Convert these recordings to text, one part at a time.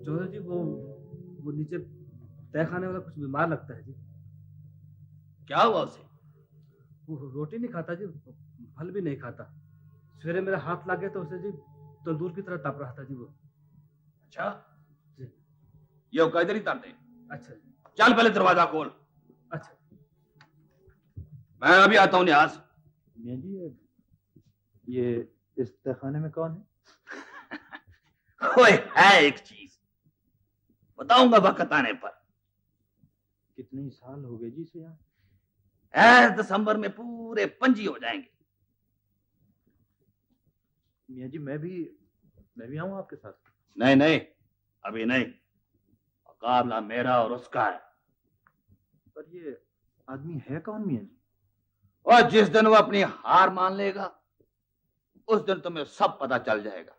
जोधा जी, वो नीचे तय खाने वाला कुछ बीमार लगता है जी। क्या हुआ उसे? वो रोटी नहीं खाता जी, फल भी नहीं खाता। सवेरे मेरा हाथ लग गया तो उसे जी तंदूर की तरह तप रहा था जी वो। अच्छा जी। ये इधर ही तार दे। अच्छा जी। चल पहले दरवाजा खोल। अच्छा। मैं अभी आता हूँ न्याज। मियां जी, ये इस तहखाने में कौन है? ओए है एक चीज बताऊंगा वक्त आने पर। कितने साल हो गए जी इसे यहाँ? दिसंबर में पूरे 5 हो जाएंगे। मियां जी, मैं भी आऊं आपके साथ? नहीं नहीं, अभी नहीं। मुकाबला मेरा और उसका है। पर ये आदमी है कौन मियां जी? और जिस दिन वो अपनी हार मान लेगा उस दिन तुम्हें सब पता चल जाएगा।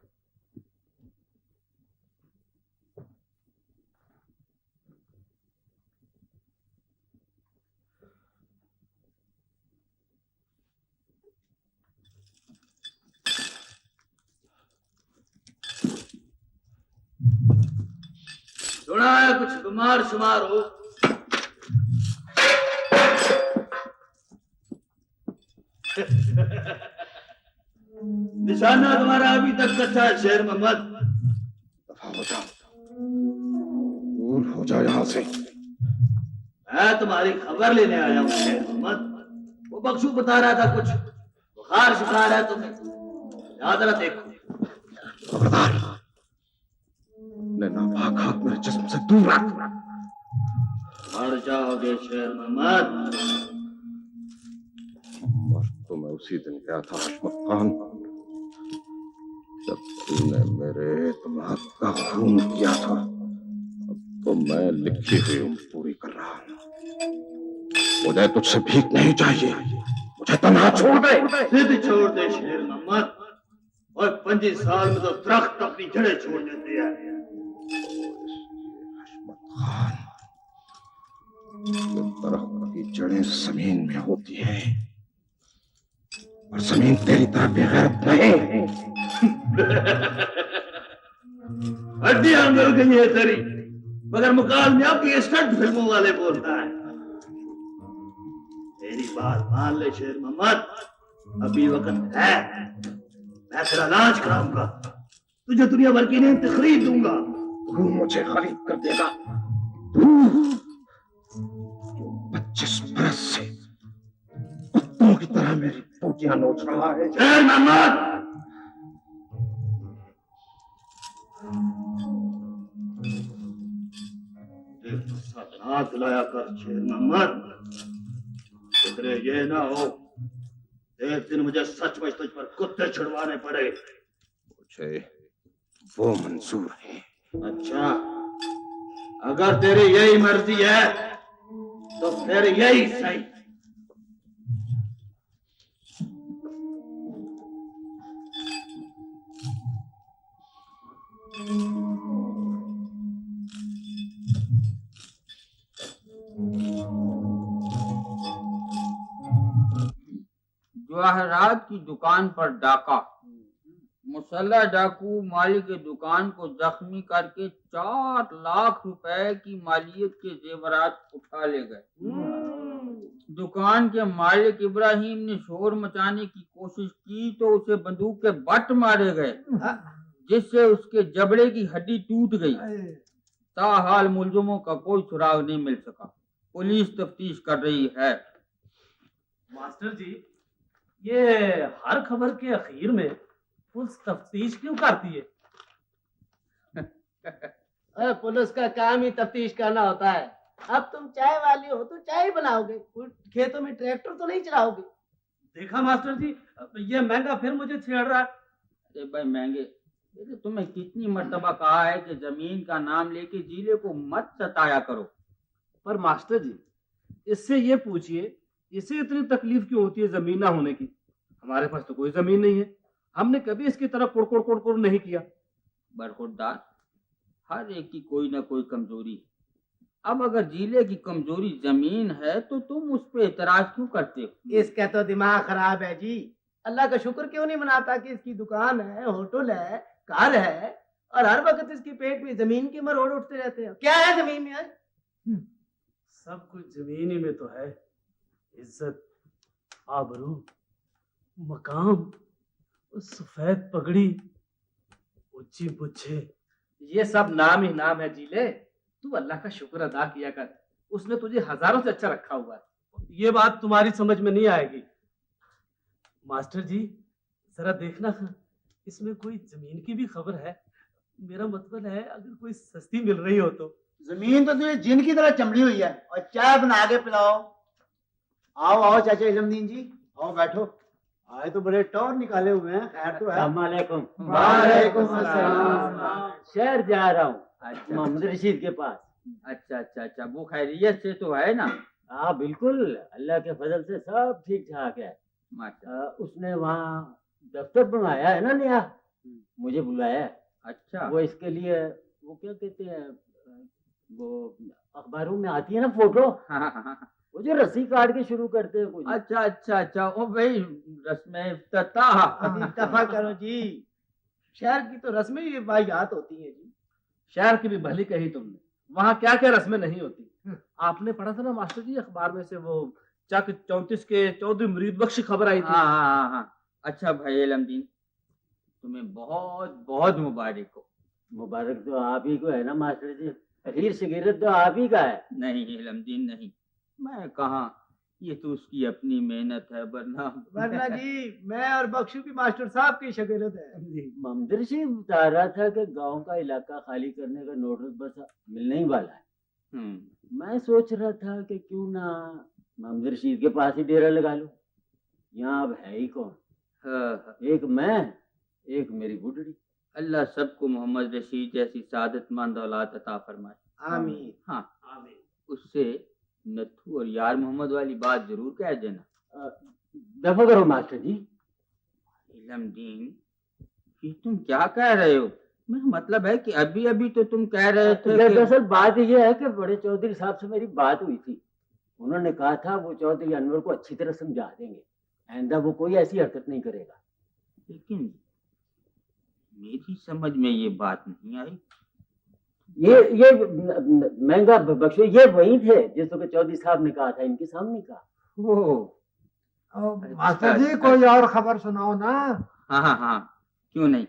सुना है कुछ बीमार शुमार हो? निशाना तुम्हारा अभी तक कच्चा है शेर मोहम्मद। दफा हो जाओ, दूर हो जाओ यहाँ से। मैं तुम्हारी खबर लेने आया हूँ शेर मोहम्मद। वो बख्शू बता रहा था कुछ बुखार शिकार है तुम्हें। याद रहा देखो। खबरदार, अपने नापाक हाथ मेरे जिस्म से दूर रख। मर जाओगे शेर मोहम्मद। मर तो मैं उसी दिन गया था हशमत खान, जब तूने मेरे दिमाग का खून किया था। अब तो मैं लिखी हुई उम्र पूरी कर रहा हूँ। मुझे तुझसे भीख नहीं चाहिए, मुझे तन्हा छोड़ दे। सिद्ध छोड़ दे शेर मोहम्मद। और 25 साल में तो दरख्त अपनी जड़ें छोड़ देते हैं। हशमत खान, ये दरख्त की जड़ें जमीन में होती हैं और जमीन तेरी तरह बेगैरत नहीं। हड्डियां मिल गई है तेरी, मगर मुकाबले आपकी स्टंट फिल्मों वाले बोलता है। मेरी बात मान ले शेर मोहम्मद, अभी वक्त है। मैं तेरा इलाज कराऊंगा, तुझे दुनिया भर की नींद खरीद दूंगा। तू मुझे खरीद कर देगा? तू जो 25 बरस से कुत्तों की तरह मेरी बूटियां नोच रहा है। शेर मोहम्मद, गुस्सा दिलाया कर शेर मोहम्मद। फिक्रे ये ना हो एक दिन मुझे सचमुच तुझ पर कुत्ते छुड़वाने पड़े। मुझे वो मंजूर है। अच्छा, अगर तेरी यही मर्जी है तो फिर यही सही। जवाहरात की दुकान पर डाका। मुसल्ला डाकू मालिक की दुकान को जख्मी करके 4 लाख रुपए की मालियत के जेवरात उठा ले गए। दुकान के मालिक इब्राहिम ने शोर मचाने की कोशिश की तो उसे बंदूक के बट मारे गए, जिससे उसके जबड़े की हड्डी टूट गई। ताहाल मुलजिमों का कोई सुराग नहीं मिल सका। पुलिस तफ्तीश कर रही है। मास्टर जी, ये हर खबर के आखिर में पुलिस तफ्तीश क्यों करती है? अरे पुलिस का काम ही तफ्तीश करना होता है। अब तुम चाय वाली हो तो चाय बनाओगे, खेतों में ट्रैक्टर तो नहीं चलाओगे। देखा मास्टर जी, ये महंगा फिर मुझे छेड़ रहा है। अरे भाई महंगे, तुम्हें कितनी मर्तबा कहा है कि जमीन का नाम लेके जिले को मत सताया करो। पर मास्टर जी, इससे ये पूछिए, इसे इतनी तकलीफ क्यों होती है जमीन ना होने की? हमारे पास तो कोई जमीन नहीं है हमने कभी इसकी तरह कुड़कुड़ कुड़कुड़ नहीं किया। बरखुरदार, हर एक की कोई ना कोई कमजोरी है। अब अगर जिले की कमजोरी जमीन है तो तुम उस पे एतराज क्यों करते हो? इसका तो दिमाग खराब है जी। अल्लाह का शुक्र क्यों नहीं मनाता कि इसकी दुकान है, होटल है, कार है, और हर वक्त इसके पेट में जमीन के मरोड़ उठते रहते हैं। क्या है जमीन में? है सब कुछ जमीन ही में तो है। इज्जत, आबरू, मकाम, सफेद पगड़ी, ऊंची बुच्छे, ये सब नाम ही नाम है जीले। तू अल्लाह का शुक्र अदा किया कर, उसने तुझे हजारों से अच्छा रखा हुआ है। ये बात तुम्हारी समझ में नहीं आएगी। मास्टर जी जरा देखना, इसमें कोई जमीन की भी खबर है? मेरा मतलब है अगर कोई सस्ती मिल रही हो तो। जमीन तो तुझे जिन की तरह चमड़ी हुई है, और चाय बना के पिलाओ। आओ आओ चाचा इलमदीन जी, आओ बैठो। आए तो बड़े टौर निकाले हुए हैं, खैर तो है। वालेकुम। वालेकुम अस्सलाम। शहर जा रहा हूँ अच्छा मोहम्मद रशीद के पास। अच्छा, वो खैरियत से तो है ना? हाँ बिल्कुल, अल्लाह के फजल से सब ठीक ठाक है। माशा उसने वहाँ दफ्तर बनवाया है ना नया, मुझे बुलाया है। अच्छा, वो इसके लिए, वो क्या कहते हैं, वो अखबारों में आती है ना फोटो, हाँ। वो जो रस्सी काट के शुरू करते हैं कुछ। अच्छा, ओ भाई रस्म इफ्तिताह। अभी इत्तफा करो जी, शहर की तो रस्में ये वाहियात होती हैं जी। शहर की भी भली कही तुमने, वहाँ क्या क्या रस्में नहीं होती। आपने पढ़ा था ना मास्टर जी अखबार में से वो चक 34 के चौधरी मुरीद बख्श खबर आई थी। हाँ। अच्छा भाई इलमदीन, तुम्हें बहुत बहुत मुबारक हो। मुबारक तो आप ही को है ना मास्टर जी, अखीर शिगिरत तो आप ही का है। नहीं इलमदीन नहीं, मैं कहा, ये तो उसकी अपनी मेहनत है, वरना जी मैं और बख्शू की मास्टर साहब की शागिर्द है। मोहम्मद रशीद बता रहा था कि गांव का इलाका खाली करने का नोटिस बस मिलने ही वाला है। मैं सोच रहा था कि क्यों ना मोहम्मद रशीद के पास ही डेरा लगा लूं। यहाँ अब है ही कौन? एक मैं, एक मेरी बुढ़ड़ी। अल्लाह सबको मोहम्मद रशीद जैसी सादतमंद औलाद अता फरमाए। आमीन। हाँ, उससे नथु और यार मोहम्मद वाली बात जरूर कह देना। दफा करो मास्टर जी। इलमदीन, ये तुम क्या कह रहे हो? मैं मतलब है कि अभी अभी तो तुम कह रहे थे कि... दरअसल बात यह है कि बड़े चौधरी साहब से मेरी बात हुई थी। उन्होंने कहा था वो चौधरी अनवर को अच्छी तरह समझा देंगे, आइंदा वो कोई ऐसी हरकत नहीं करेगा। लेकिन मेरी समझ में ये बात नहीं आई। ये महंगा बख्शो, ये वही थे जिस वक्त चौधरी साहब ने कहा था, इनके सामने कहा। मास्टर जी कोई और खबर सुनाओ ना। हाँ, क्यों नहीं।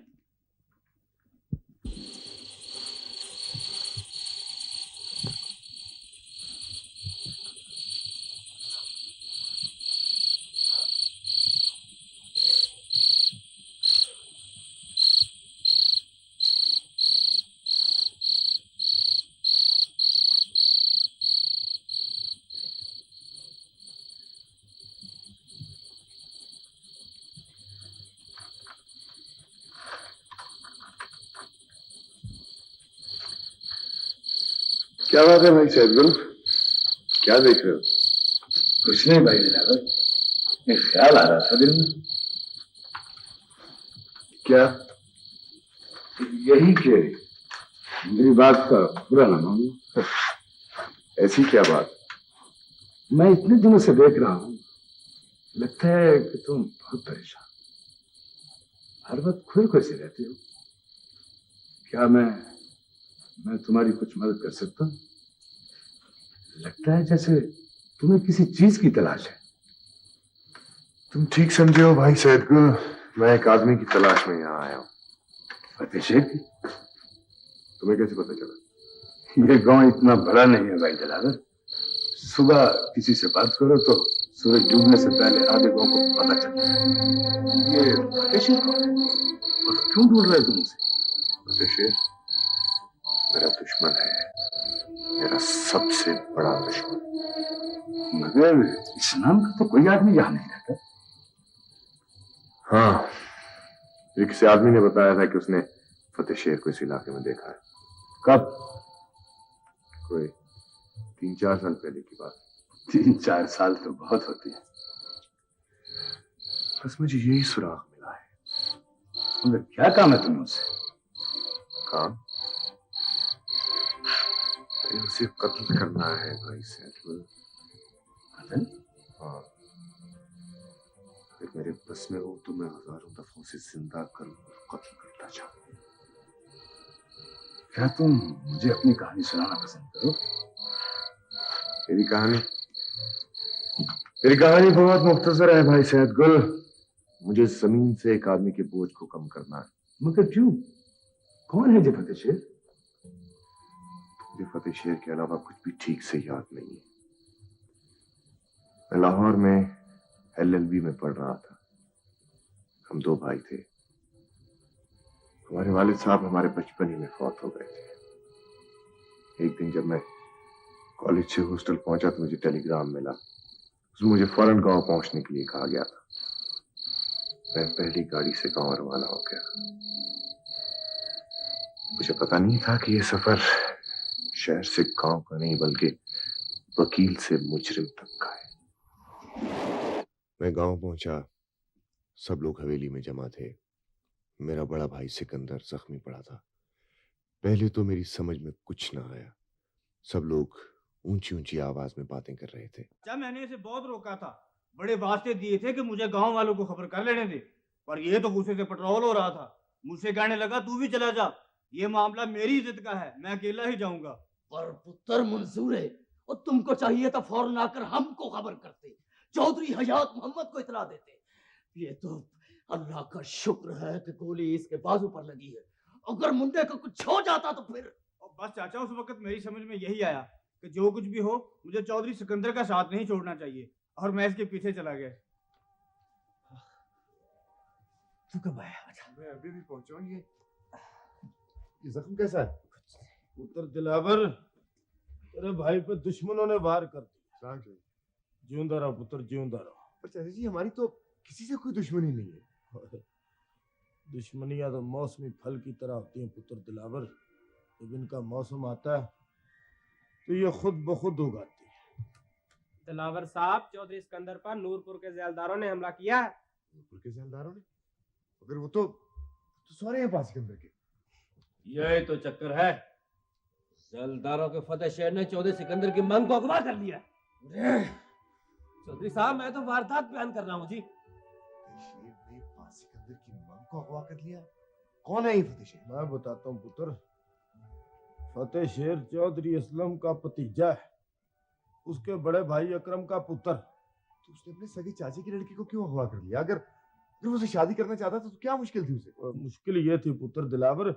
क्या बात है भाई सैदगुल, क्या देख रहे हो? कुछ नहीं भाई दिलावर, एक ख्याल आ रहा था दिल में। क्या? यही कि मेरी बात का बुरा ना मानो। ऐसी क्या बात? मैं इतने दिनों से देख रहा हूं, लगता है कि तुम बहुत परेशान, हर वक्त खोए खोए से रहते हो। क्या मैं तुम्हारी कुछ मदद कर सकता हूँ? लगता है जैसे तुम्हें किसी चीज की तलाश है। तुम ठीक समझे हो भाई सैदगुल, मैं एक आदमी की तलाश में यहाँ आया हूँ। फतेह शेख की? तुम्हें कैसे पता चला? ये गांव इतना बड़ा नहीं है भाई दिलावर। सुबह किसी से बात करो तो सूरज डूबने से पहले आधे गांव को पता चलता है। ये फतेह शेख कौन है और क्यों ढूंढ रहे तुम उसे? फतेह शेख मेरा दुश्मन है, मेरा सबसे बड़ा दुश्मन। मगर इस नाम का तो कोई आदमी यहाँ नहीं रहता। हाँ, ये किसी आदमी ने बताया था कि उसने फतेह शेर को इस इलाके में देखा है। कब? कोई 3-4 साल पहले की बात। 3-4 साल तो बहुत होती है। बस मुझे यही सुराग मिला है मगर क्या काम है तुम्हें उससे? काम? उसे कत्ल करना है भाई सैदुल। कत्ल? हाँ, अगर मेरे बस में हो तो मैं हजारों दफों से जिंदा करूं और कत्ल करता जाऊं। क्या तुम मुझे अपनी कहानी सुनाना पसंद करो? मेरी कहानी बहुत मुख्तसर है भाई सैयद गुल। मुझे जमीन से एक आदमी के बोझ को कम करना है। मगर क्यों? कौन है ये फतेह शेर? मुझे फतेह शेर के अलावा कुछ भी ठीक से याद नहीं है। मैं लाहौर में LLB में पढ़ रहा था। हम 2 भाई थे। हमारे वालिद साहब हमारे बचपन ही में फौत हो गए थे। एक दिन जब मैं कॉलेज से हॉस्टल पहुंचा तो मुझे टेलीग्राम मिला। उसमें मुझे फौरन गांव पहुंचने के लिए कहा गया था। मैं पहली गाड़ी से गांव रवाना हो गया। मुझे पता नहीं था कि यह सफर शहर से गांव का नहीं बल्कि वकील से मुजरिम तक का है। मैं गांव पहुंचा। सब लोग हवेली में जमा थे। मेरा बड़ा भाई सिकंदर जख्मी पड़ा था। पहले तो मेरी समझ में कुछ ना आया। सब लोग ऊंची ऊंची आवाज में बातें कर रहे थे। क्या मैंने इसे बहुत रोका था, बड़े वास्ते दिए थे कि मुझे गांव वालों को खबर कर लेने दे, पर ये तो गुस्से से पेट्रोल हो रहा था। मुझसे कहने लगा तू भी चला जा, ये मामला मेरी इज्जत का है, मैं अकेला ही जाऊंगा। पर पुत्र मंसूर है, और तुमको चाहिए था फौरन आकर हमको खबर करते, चौधरी हयात मोहम्मद को इतला देते। ये तो अल्लाह का शुक्र है कि गोली इसके बाजू पर लगी है, अगर मुंडे को कुछ हो जाता तो फिर। और बस चाचा, उस वक्त मेरी समझ में यही आया कि जो कुछ भी हो मुझे चौधरी सिकंदर का साथ नहीं छोड़ना चाहिए, और मैं इसके पीछे चला गया। तू कब आया? मैं अभी भी पहुंचा हूं। ये जख्म कैसा है? पुत्र दिलावर, तेरे भाई पे दुश्मनों ने वार कर दिया। जिंदा रहो पुत्र, जिंदा रहो। पर चाचा जी, हमारी तो किसी से कोई दुश्मनी नहीं है। दुश्मनियां तो मौसमी फल की तरह होती हैं पुत्र दिलावर। जब इनका मौसम आता है तो ये खुद ब खुद उगाती है। दिलावर साहब, चौधरी सिकंदर पर नूरपुर के जेलदारों ने हमला किया है। नूरपुर के जेलदारों ने? अगर वो तो सारे हैं पास सिकंदर के। यही तो चक्कर है, जलदारों के फतेह शेर ने चौधरी सिकंदर की मांग को अगवा कर लिया। चौधरी साहब, मैं तो वारदात बयान कर रहा हूँ जी। शेर ने पास सिकंदर की मांग को अगवा कर लिया? कौन है ये फतेह शेर? मैं बताता हूँ पुत्र। फतेह शेर चौधरी असलम का भतीजा है, उसके बड़े भाई अकरम का पुत्र। तो उसने अपने सगे चाचे की लड़की को क्यों अगवा कर लिया? अगर वो उसे शादी करना चाहता था तो क्या मुश्किल थी उसे? मुश्किल ये थी पुत्र दिलावर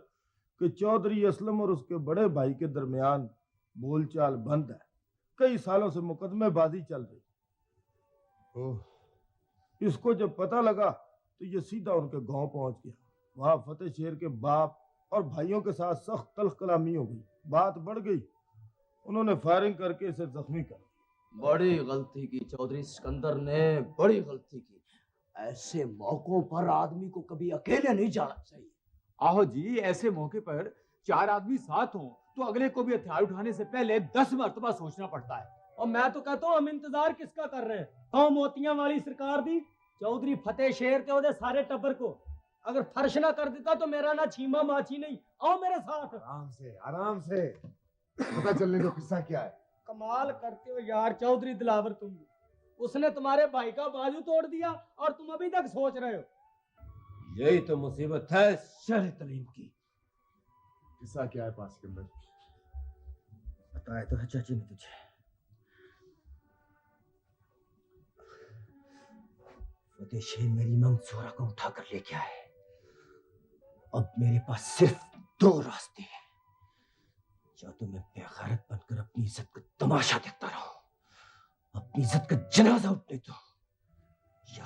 कि चौधरी असलम और उसके बड़े भाई के दरमियान बोलचाल बंद है। कई सालों से मुकदमेबाजी चल रही। इसको जब पता लगा तो ये सीधा उनके गांव पहुंच गया। वहां फतेह शेर के बाप और भाइयों के साथ सख्त तल्ख कलामी हो गई। बात बढ़ गई, उन्होंने फायरिंग करके इसे जख्मी कर। बड़ी गलती की चौधरी सिकंदर ने, बड़ी गलती की। ऐसे मौकों पर आदमी को कभी अकेले नहीं जाना चाहिए। आहो जी, ऐसे मौके पर 4 आदमी साथ हों तो अगले को भी हथियार उठाने से पहले 10 मर्तबा सोचना पड़ता है। और मैं तो कहता हूँ हम इंतजार किसका कर रहे हैं? हाँ, मोतियां वाली सरकार दी चौधरी फतेह शेर के ओदे सारे टब्बर को अगर फर्श ना कर देता तो मेरा ना छीमा माची नहीं। आओ मेरे साथ। आराम से पता चलने दो किस्सा क्या है। कमाल करते हो यार चौधरी दिलावर, तुम। उसने तुम्हारे भाई का बाजू तोड़ दिया और तुम अभी तक सोच रहे हो। यही तो मुसीबत है शर तलीम की। किस्सा क्या है पास सिकंदर? बताया तो है चाची ने तुझे। फतेह शेर मेरी मंसूरा को उठा कर ले गया है। अब मेरे पास सिर्फ 2 रास्ते हैं। या तो मैं बेगैरत बनकर अपनी इज्जत का तमाशा देखता रहूं, अपनी इज्जत का जनाजा उठने दो, या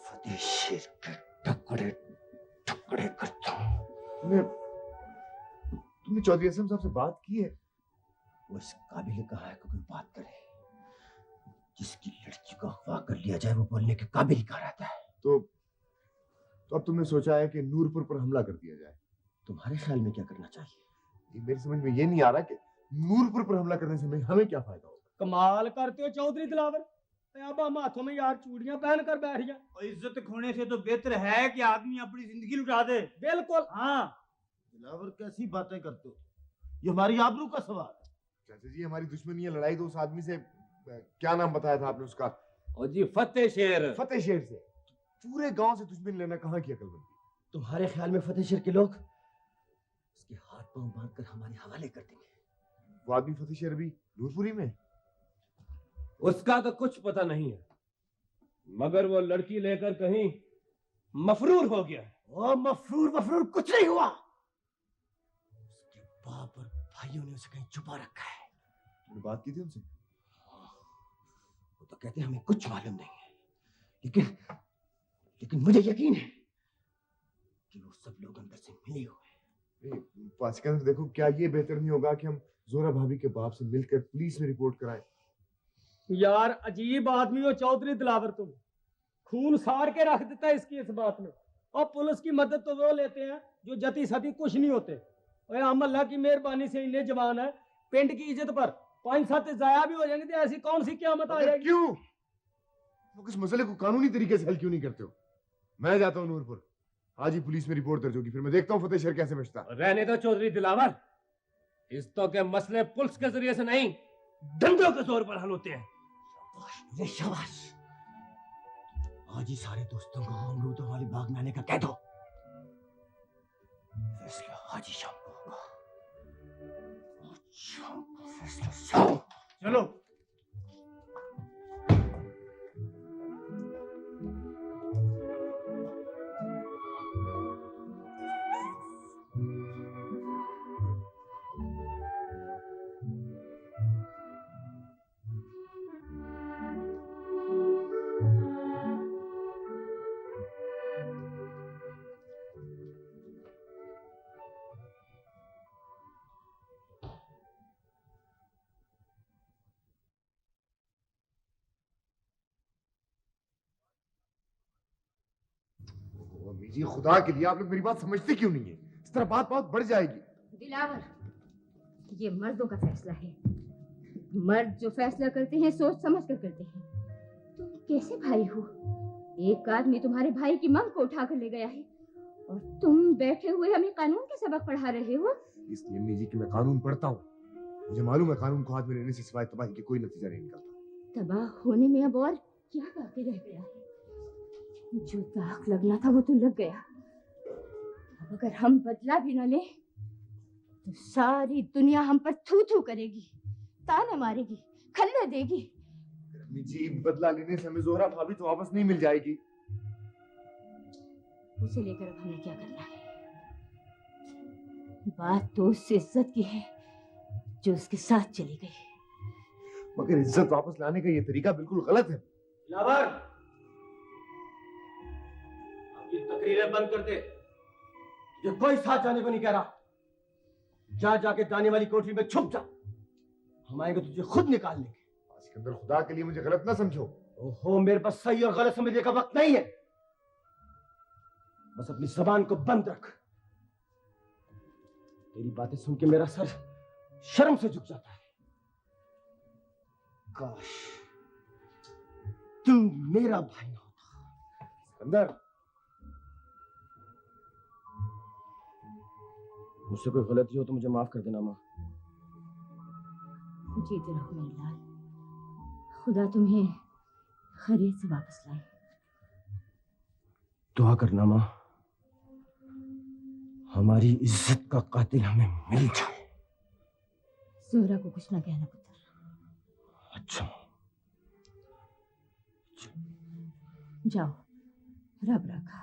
फतेह शेर के टुकड़े टुकड़े करता हूं। तुमने चौधरी असलम साहब से बात की है? वो इस काबिल कहाँ है कि कोई बात करे? जिसकी लड़की को अगवा कर लिया जाए वो बोलने के काबिल ही कहाँ रहता है? तो अब तुमने सोचा है कि नूरपुर पर हमला कर दिया जाए। तुम्हारे ख्याल में क्या करना चाहिए? मेरी समझ में ये नहीं आ रहा कि नूरपुर पर हमला करने से हमें क्या फायदा होगा। कमाल करते हो चौधरी दिलावर, अब हम हाथों में यार चूड़ियां पहन कर बैठ जाए। और इज्जत खोने से तो बेहतर है कि आदमी अपनी जिंदगी लुटा दे। बिल्कुल। हाँ, दिलावर कैसी बातें करते हो, ये हमारी आबरू का सवाल है। चाचा जी हमारी दुश्मनी है, लड़ाई तो उस आदमी से, क्या नाम बताया था आपने उसका? और जी फतेह शेर। फतेह शेर से। पूरे गांव से दुश्मनी लेना कहाँ की अकलमंदी? तुम्हारे ख्याल में फतेह शेर के लोग उसके हाथ पांव बांधकर हमारे हवाले कर देंगे? वो आदमी फतेह शेर अभी नूरपुरी में? उसका तो कुछ पता नहीं है, मगर वो लड़की लेकर कहीं मफरूर हो गया। ओ मफरूर कुछ नहीं हुआ, उसके बाप और भाइयों ने उसे कहीं छुपा रखा है। तुमने बात की थी उनसे? वो तो कहते हैं हमें कुछ मालूम नहीं है, लेकिन मुझे यकीन है कि वो सब लोग अंदर से मिले हुए हैं। पासिकंदर देखो, क्या ये बेहतर नहीं होगा कि हम जोरा भाभी के बाप से मिलकर पुलिस में रिपोर्ट कराएं? यार अजीब आदमी हो चौधरी दिलावर, तुम खून सार के रख देता है इसकी इस बात में। और पुलिस की मदद तो वो लेते हैं जो जती सती कुछ नहीं होते। और हम अल्लाह की मेहरबानी से इन्हें जवान है, पिंड की इज्जत पर 5-7 जाया भी हो जाएंगे तो ऐसी कौन सी क़यामत आ जाएगी? क्यों लोग इस मसले को कानूनी तरीके से हल क्यों नहीं करते हो? मैं जाता हूँ नूरपुर, आज ही पुलिस में रिपोर्ट दर्ज होगी, फिर मैं देखता हूँ फतेह शेर कैसे बचता। रहने दो चौधरी दिलावर, इस तो के मसले पुलिस के जरिए से नहीं, डंडों के जोर पर हल होते हैं। शाबाश, आज ही सारे दोस्तों को अमरूदों वाली बाग में आने का कह दो, फैसला आज ही शाम को होगा। आज शाम को फैसला शाम। चलो। अम्मी जी खुदा के लिए आप लोग मेरी बात समझते क्यों नहीं है? इस तरह बात बहुत बढ़ जाएगी। दिलावर, ये मर्दों का फैसला है। मर्द जो फैसला करते हैं सोच समझ कर करते हैं। तुम कैसे भाई हो? एक आदमी तुम्हारे भाई की मांग को उठा कर ले गया है और तुम बैठे हुए हमें कानून के सबक पढ़ा रहे हो। इसलिए अम्मी जी कि मैं कानून पढ़ता हूँ, मुझे मालूम है कानून को हाथ में लेने से सिवाय तबाही के कोई नतीजा नहीं निकलता। तबाह होने में अब और क्या बाकी रह गया है? जो दाग लगना था वो तो लग गया। अब अगर हम बदला भी न ले तो सारी दुनिया हम पर थू थू करेगी, ताने मारेगी, खल्ले देगी। अम्मी जी बदला लेने से हमें जोहरा भाभी तो वापस नहीं मिल जाएगी। उसे लेकर अब हमें क्या करना है? बात तो उस इज्जत की है जो उसके साथ चली गई। मगर इज्जत वापस लाने का ये तरीका बिल्कुल गलत है। दिलावर, अब ये तकरीरें बंद कर दे। तुझे कोई साथ जाने को नहीं कह रहा। जा जाके दाने वाली कोठरी में छुप जा, हम आएंगे तुझे खुद निकाल लेंगे। सिकंदर खुदा के लिए मुझे गलत ना समझो। ओहो, मेरे पास सही और गलत समझने का वक्त नहीं है। बस अपनी जबान को बंद रख। तेरी बातें सुन के मेरा सर शर्म से झुक जाता है। काश तू मेरा भाई ना होता। सिकंदर, मुझसे कोई गलती हो तो मुझे माफ कर देना माँ। जीते रहो मेरे लाल, खुदा तुम्हें खैरियत से वापस लाए। दुआ करना माँ, हमारी इज्जत का कातिल हमें मिल जाए। जोहरा को कुछ ना कहना पुत्र। अच्छा, जाओ, रब रखा।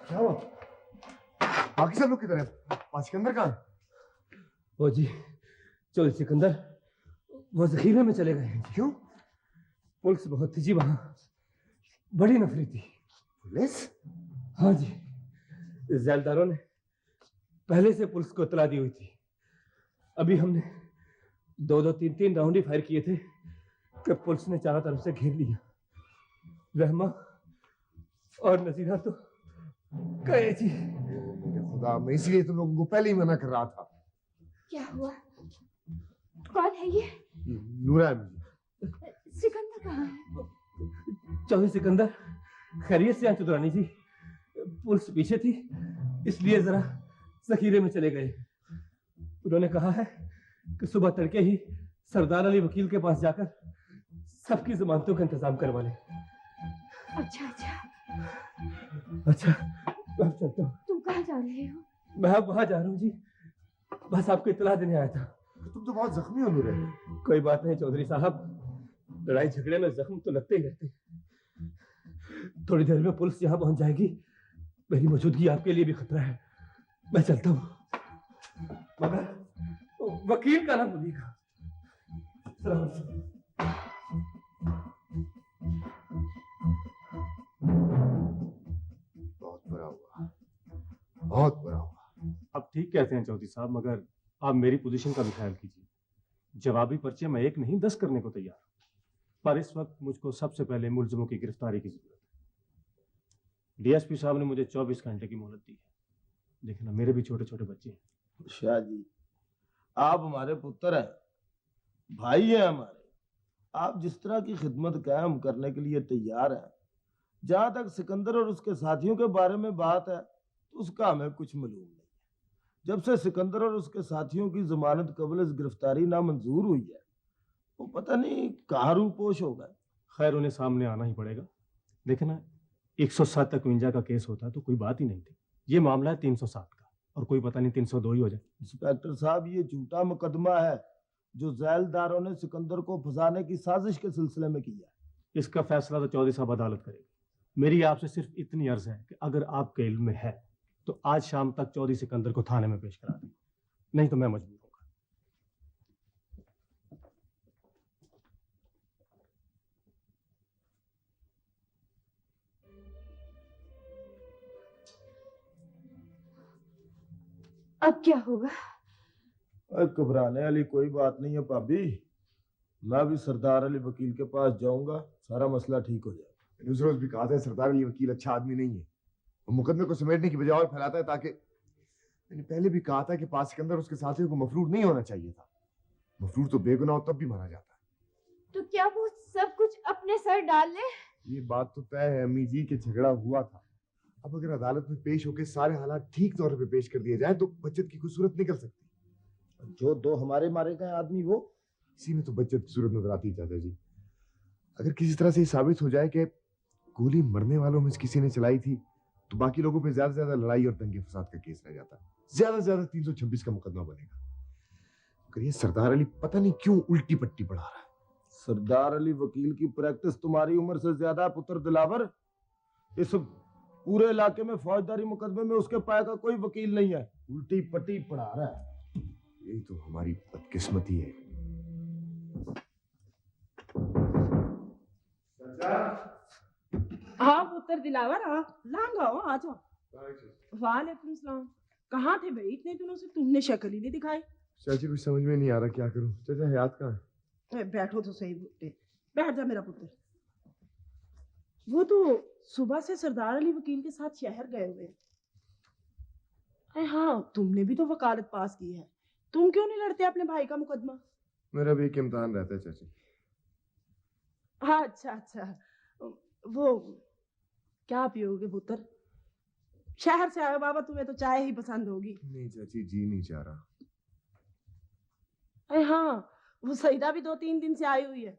क्या हुआ? बाकी सब लोग किधर हैं? सिकंदर कहाँ है? ओ जी, चलो सिकंदर, वो जखीरे में चले गए हैं। क्यों? पुलिस बहुत थी जी वहां, बड़ी नफरी थी। पुलिस? हाँ जी, जैलदारों ने पहले से पुलिस को इतला दी हुई थी। अभी हमने 2-3 राउंड ही फायर किए थे कि पुलिस ने चारों तरफ से घेर लिया। रहमा और नजीरा तो गए जी। मेरे खुदा, मैं इसीलिए तुम लोगों को पहले ही मना कर रहा था। क्या हुआ? कौन है ये? नूरा। सिकंदर कहाँ है? चौधरी सिकंदर खैरियत से हैं चुदरानी जी? पुलिस पीछे थी इसलिए जरा जखीरे में चले गए। उन्होंने कहा है कि सुबह तड़के ही सरदार अली वकील के पास जाकर सबकी जमानतों का इंतजाम करवा लें। अच्छा अच्छा। अच्छा, अब चलता हूँ। तुम कहाँ जा रहे हो? मैं अब वहां जा रहा हूँ जी, बस आपको इत्तला देने आया था। तुम तो बहुत जख्मी हो नूरे। कोई बात नहीं चौधरी साहब, लड़ाई झगड़े में जख्म तो लगते ही रहते। थोड़ी देर में पुलिस यहाँ पहुंच जाएगी, मेरी मौजूदगी आपके लिए भी खतरा है। मैं चलता हूँ, मगर वकील का ना भूलिएगा। बहुत बुरा हुआ, बहुत बुरा हुआ। आप ठीक कहते हैं चौधरी साहब, मगर आप मेरी पोजीशन का भी ख्याल कीजिए। जवाबी पर्चे मैं 1 नहीं 10 करने को तैयार, पर इस वक्त मुझको सबसे पहले मुलजिमों की गिरफ्तारी की जरूरत है। डीएसपी साहब ने मुझे 24 घंटे की मोहलत दी है। देखना, मेरे भी छोटे छोटे बच्चे हैं। शाह जी, आप हमारे पुत्र हैं, भाई हैं हमारे। आप जिस तरह की खिदमत कायम करने के लिए तैयार हैं। जहां तक सिकंदर और उसके साथियों के बारे में बात है तो उसका हमें कुछ मालूम नहीं है। जब से सिकंदर और उसके साथियों की जमानत कबल गिरफ्तारी नामंजूर हुई है, वो पता नहीं कहाँ रूपोश हो गए। खैर, उन्हें सामने आना ही पड़ेगा। देखना, 107-51 का केस होता तो कोई बात ही नहीं थी। ये मामला है 307 का, और कोई पता नहीं 302 ही हो जाए। इंस्पेक्टर साहब, ये झूठा मुकदमा है जो जैलदारों ने सिकंदर को फंसाने की साजिश के सिलसिले में किया। इसका फैसला तो चौधरी साहब अदालत करेगी। मेरी आपसे सिर्फ इतनी अर्ज है कि अगर आपके इल्म में है तो आज शाम तक चौधरी सिकंदर को थाने में पेश करा दें, नहीं तो मैं मजबूर हूँ। अब क्या होगा? घबराने वाली कोई बात नहीं है भाभी। मैं भी सरदार अली वकील के पास जाऊंगा, सारा मसला ठीक हो जाएगा। मैंने उस रोज भी कहा था सरदार अली वकील अच्छा आदमी नहीं है, वो मुकदमे को समेटने की बजाय और फैलाता है। ताकि मैंने पहले भी कहा था कि पास सिकंदर उसके साथियों को मफरूर नहीं होना चाहिए था। मफरूर तो बेगुनाह हो तब भी मारा जाता है। तो क्या वो सब कुछ अपने सर डाल ले? ये बात तो तय है अम्मी जी कि झगड़ा हुआ था। अब अगर अदालत में पेश होकर सारे हालात ठीक तौर पे पेश कर दिए जाए तो बच्चत की कोई सूरत निकल सकती। जो 2 हमारे मारे गए आदमी, वो इसी में तो बच्चत की सूरत नजर आती है चाचा जी। अगर किसी तरह से साबित हो जाए कि गोली मरने वालों में से किसी ने चलाई थी तो बाकी लोगों पे ज्यादा से ज्यादा लड़ाई और दंगे फसाद का केस रह जाता, ज्यादा से ज्यादा 326 का मुकदमा बनेगा। मगर ये सरदार अली पता नहीं क्यों उल्टी पट्टी पढ़ा रहा है। सरदार अली वकील की प्रैक्टिस तुम्हारी उम्र से ज्यादा पुत्र दिलावर। इस पूरे इलाके में फौजदारी मुकदमे में उसके पाए का कोई वकील नहीं है, उल्टी पट्टी पढ़ा रहा है। यही तो हमारी बदकिस्मती है। हाँ पुत्र दिलावर, लांग आओ, आ जाओ। वालेकुम सलाम। कहाँ थे भाई इतने दिनों से? तुमने शक्ल ही नहीं दिखाई। चाची कुछ समझ में नहीं आ रहा, क्या करूं। चाचा हयात कहाँ है? बैठो तो सही बेटे, बैठ जा मेरा पुत्र। वो तो सुबह से सरदार अली वकील के साथ शहर गए हुए हैं। हाँ, तुमने भी तो वकालत पास की है, तुम क्यों नहीं लड़ते अपने भाई का मुकदमा? मेरा भी एक इम्तिहान रहता है चाची। हाँ अच्छा अच्छा। वो क्या पियोगे पुत्र? शहर से आए बाबा, तुम्हें तो चाय ही पसंद होगी। नहीं चाची, जी नहीं चाह रहा। अरे हाँ, वो सईदा भी 2-3 दिन से आई हुई है।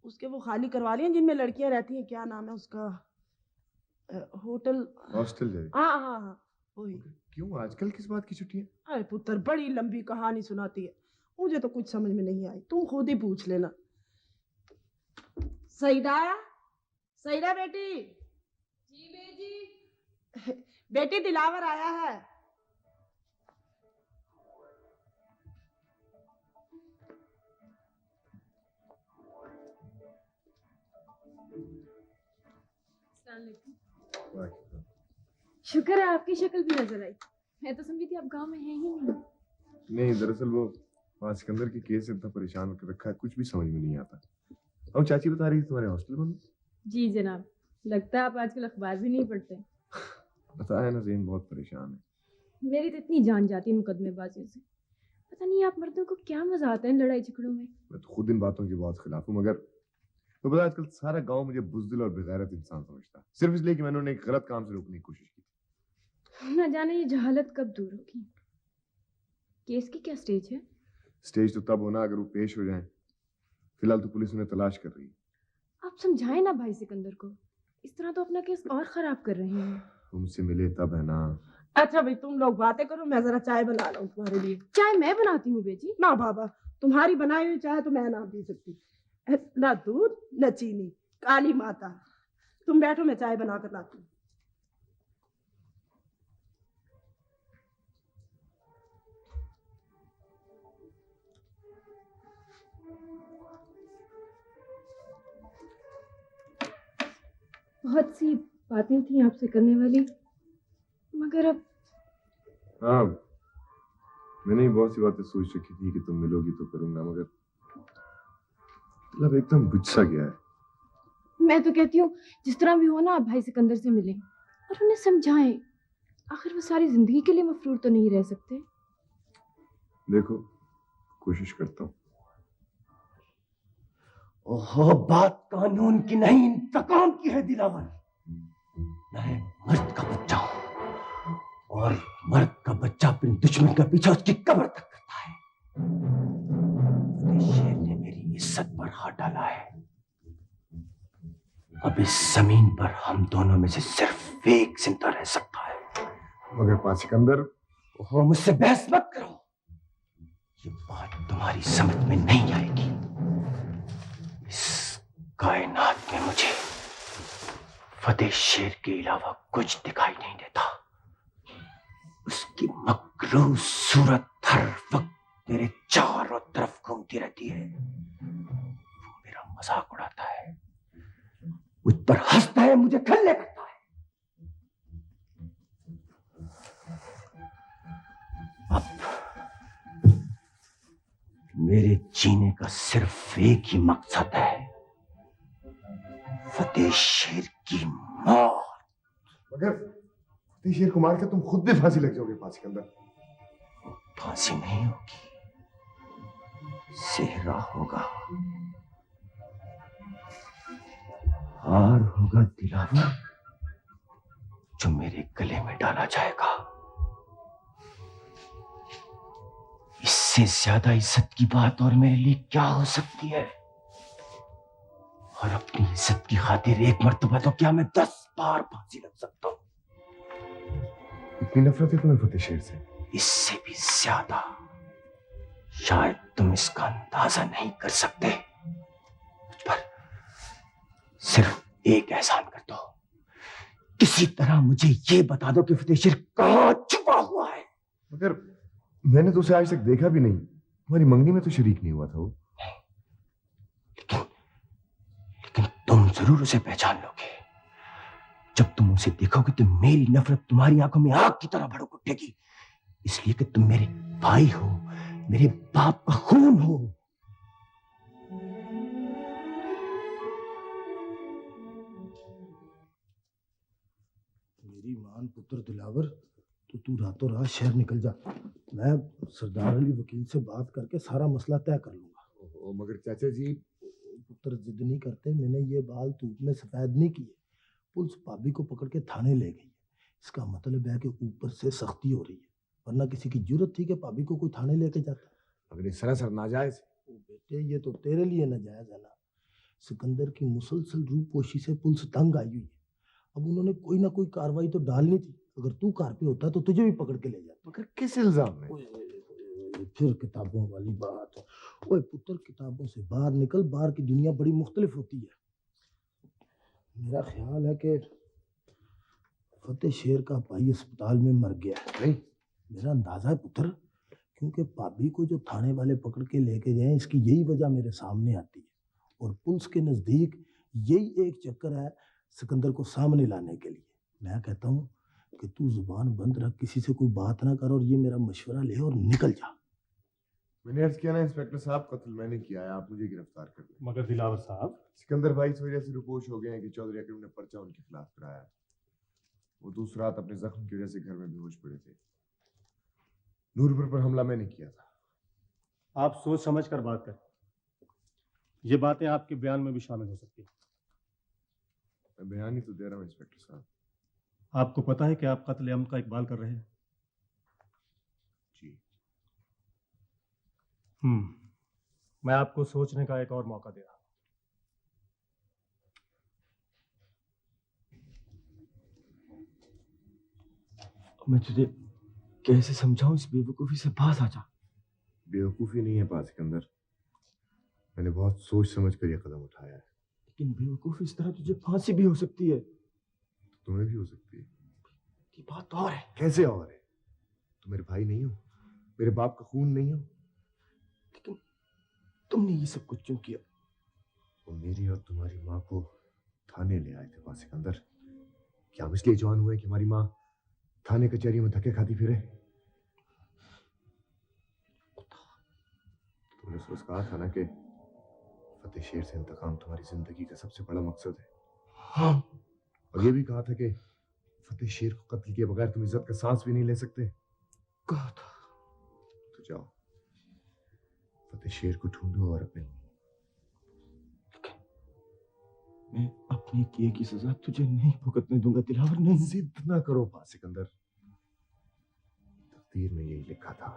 उसके वो खाली करवा लिए जिनमें लड़कियां रहती हैं, क्या नाम है उसका? Hotel, hostel. हाँ हाँ हाँ वही। क्यों आजकल किस बात की छुट्टी है? अरे पुत्र बड़ी लंबी कहानी सुनाती है, मुझे तो कुछ समझ में नहीं आई, तुम खुद ही पूछ लेना। सईदा, सईदा बेटी। जी बेटी। बेटी दिलावर आया है। शुक्र है आपकी शक्ल भी नजर आई। मैं तो समझी थी आप गांव में हैं ही नहीं। नहीं, दरअसल वो वहाँ सिकंदर के केस से इतना परेशान कर रखा है, कुछ भी समझ में नहीं आता। और चाची बता रही थी तुम्हारे हॉस्टल बंद। जी जनाब, लगता है आप आजकल अखबार भी नहीं पढ़ते। पता है ना, ज़हन बहुत परेशान है। मेरी तो इतनी जान जाती है मुकदमेबाजियों से। पता नहीं आप मर्दों को क्या मजा आता है इन लड़ाई झगड़ों में। मैं तो खुद इन बातों के बहुत खिलाफ हूँ, मगर तो पता आजकल सारा गांव मुझे बुज़दिल और बेगैरत इंसान समझता है, सिर्फ इसलिए कि मैंने उन्हें एक गलत काम से रोकने की कोशिश की। न जाने ये जहालत कब दूर होगी। केस की क्या स्टेज है? स्टेज तो तब होना अगर वो पेश हो जाए। फिलहाल तो पुलिस उन्हें तलाश कर रही है। आप समझाएं ना भाई सिकंदर को, इस तरह तो अपना केस और खराब कर रहे हैं। उनसे मिले तब है ना। अच्छा भाई तुम लोग बातें करो, मैं जरा चाय बना लाऊं तुम्हारे लिए। चाय मैं बनाती हूँ बेटी। ना बाबा, तुम्हारी बनाई हुई चाय तो मैं ना पी सकती। ना दूध न चीनी, काली माता। तुम बैठो, मैं चाय बना कर लाती हूँ। बहुत सी बातें थी आपसे करने वाली, मगर अब हाँ, मैंने भी बहुत सी बातें सोच रखी थी कि तुम मिलोगी तो करूंगा, मगर मतलब एकदम बुझ सा गया है। मैं तो कहती हूँ जिस तरह भी हो ना आप भाई सिकंदर से मिलें और उन्हें समझाएं। आखिर वो सारी जिंदगी के लिए मफरूर तो नहीं रह सकते। देखो, कोशिश करता हूँ। ओहो, बात कानून की नहीं इंतकाम की है दिलावर। मैं मर्द का बच्चा हूँ और मर्द का बच्चा अपने दुश्मन के पीछे उसकी कब्र तक करता है। शेर ने मेरी इज्जत पर हाथ डाला है। अब इस जमीन पर हम दोनों में से सिर्फ एक जिंदा रह सकता है। मगर पास सिकंदर, ओहो, मुझसे बहस मत करो। ये बात तुम्हारी समझ में नहीं आएगी। इस कायनात में मुझे फतेह शेर के अलावा कुछ दिखाई नहीं देता। उसकी मकरूर सूरत हर वक्त मेरे चारों तरफ घूमती रहती है। वो मेरा मजाक उड़ाता है, मुझ पर हंसता है, मुझे खल्ले करता है। अब मेरे जीने का सिर्फ एक ही मकसद है, फतेह शेर की मौत। मगर फतेह शेर को मार के तुम खुद भी फांसी लग जाओगे पास के अंदर। फांसी नहीं होगी, सेहरा होगा, हार होगा दिलावर, जो मेरे गले में डाला जाएगा। इससे ज्यादा इज्जत की बात और मेरे लिए क्या हो सकती है? और अपनी इज्जत की खातिर एक मर्तबा तो क्या मैं 10 बार फांसी लग सकता हूं। इतनी नफरत है तुम्हें फतेह शेर से? इससे भी ज्यादा। शायद तुम इसका अंदाजा नहीं कर सकते। मुझ पर सिर्फ एक एहसान कर दो, किसी तरह मुझे ये बता दो कि फतेह शेर कहां छुपा हुआ है। मगर मैंने तो उसे आज तक देखा भी नहीं, तुम्हारी मंगनी में तो शरीक नहीं हुआ था वो। लेकिन तुम जरूर उसे पहचान लोगे। जब तुम उसे देखोगे तो मेरी नफरत तुम्हारी आंखों में आग की तरह भड़क उठेगी, इसलिए कि तुम मेरे भाई हो, मेरे बाप का खून हो। मेरी मान पुत्र दिलावर, तो तू रातों रात शहर निकल जा। मैं सरदार अली वकील से बात करके सारा मसला तय कर लूंगा। मगर चाचा जी, पुत्र जिद नहीं करते, मैंने ये बाल धूप में सफेद नहीं किए। पुलिस भाभी को पकड़ के थाने ले गई है। इसका मतलब है कि ऊपर से सख्ती हो रही है, वरना किसी की जरूरत थी कि भाभी को कोई थाने लेके जाता। मगर इस सरासर नाजायज। बेटे, ये तो तेरे लिए नाजायज है ना। सिकंदर की मुसलसल रूपोशी से पुलिस तंग आई हुई है। अब उन्होंने कोई ना कोई कार्रवाई तो डालनी थी। अगर तू कार पे होता तो तुझे भी पकड़ के ले जाता। मगर किस इल्जाम में? फिर किताबों वाली बात। ओए पुत्र, किताबों से बाहर निकल, बाहर की दुनिया बड़ी मुख्तलिफ होती है। मेरा ख्याल है कि फतेह शेर का भाई अस्पताल में मर गया है। नहीं, मेरा अंदाजा है पुत्र, क्योंकि भाभी को जो थाने वाले पकड़ के लेके गए, इसकी यही वजह मेरे सामने आती है। और पुलिस के नजदीक यही एक चक्कर है सिकंदर को सामने लाने के लिए। मैं कहता हूँ कि तू जुबान बंद रख, किसी से कोई बात ना कर और ये मेरा मशवरा ले और निकल जा। मैंने अर्ज किया ना इंस्पेक्टर साहब, कत्ल मैंने किया है, आप मुझे गिरफ्तार कर दें। मगर दिलावर साहब, सिकंदर भाई इस वजह से रुपोश हो गए हैं कि चौधरी अकरम ने पर्चा उनके खिलाफ कराया। वो दूसरी रात अपने जख्म की वजह से घर में बेहोश पड़े थे। नूरपुर पर हमला मैंने किया था। आप सोच समझ कर बात करें। ये बातें आपके बयान में भी शामिल हो सकती हैं। मैं बयान ही तो दे रहा हूँ इंस्पेक्टर साहब। आपको पता है कि आप कत्ल अमद का इकबाल कर रहे हैं? जी। मैं आपको सोचने का एक और मौका दे रहा हूं। मैं तुझे कैसे समझाऊं, इस बेवकूफी से बाज आ जा। बेवकूफी नहीं है पास सिकंदर, मैंने बहुत सोच समझ कर यह कदम उठाया है। लेकिन बेवकूफी इस तरह तुझे फांसी भी हो सकती है। तुम्हें भी हो सकती है। की बात और है। कैसे और है? तुम मेरे भाई नहीं हो, मेरे बाप का खून नहीं हो। लेकिन तुमने ये सब कुछ क्यों किया? वो मेरी और तुम्हारी माँ को थाने ले आए थे पास सिकंदर। क्या हम इसलिए जवान हुए कि हमारी माँ थाने कचहरी में धक्के खाती फिरे? तुमने सोच कहा था ना कि फतेह शेर से इंतकाम तुम्हारी जिंदगी का सबसे बड़ा मकसद है। हाँ। और ये भी कहा था कि फतेह शेर को कत्ल किए बगैर तुम इज्जत का सांस भी नहीं ले सकते। कहा था। तो जाओ फतेह शेर को ढूंढो और अपने। मैं अपने किए की सजा तुझे नहीं भुगतने दूंगा दिलावर, नहीं। जिद ना करो पास सिकंदर, तकदीर में यही लिखा था।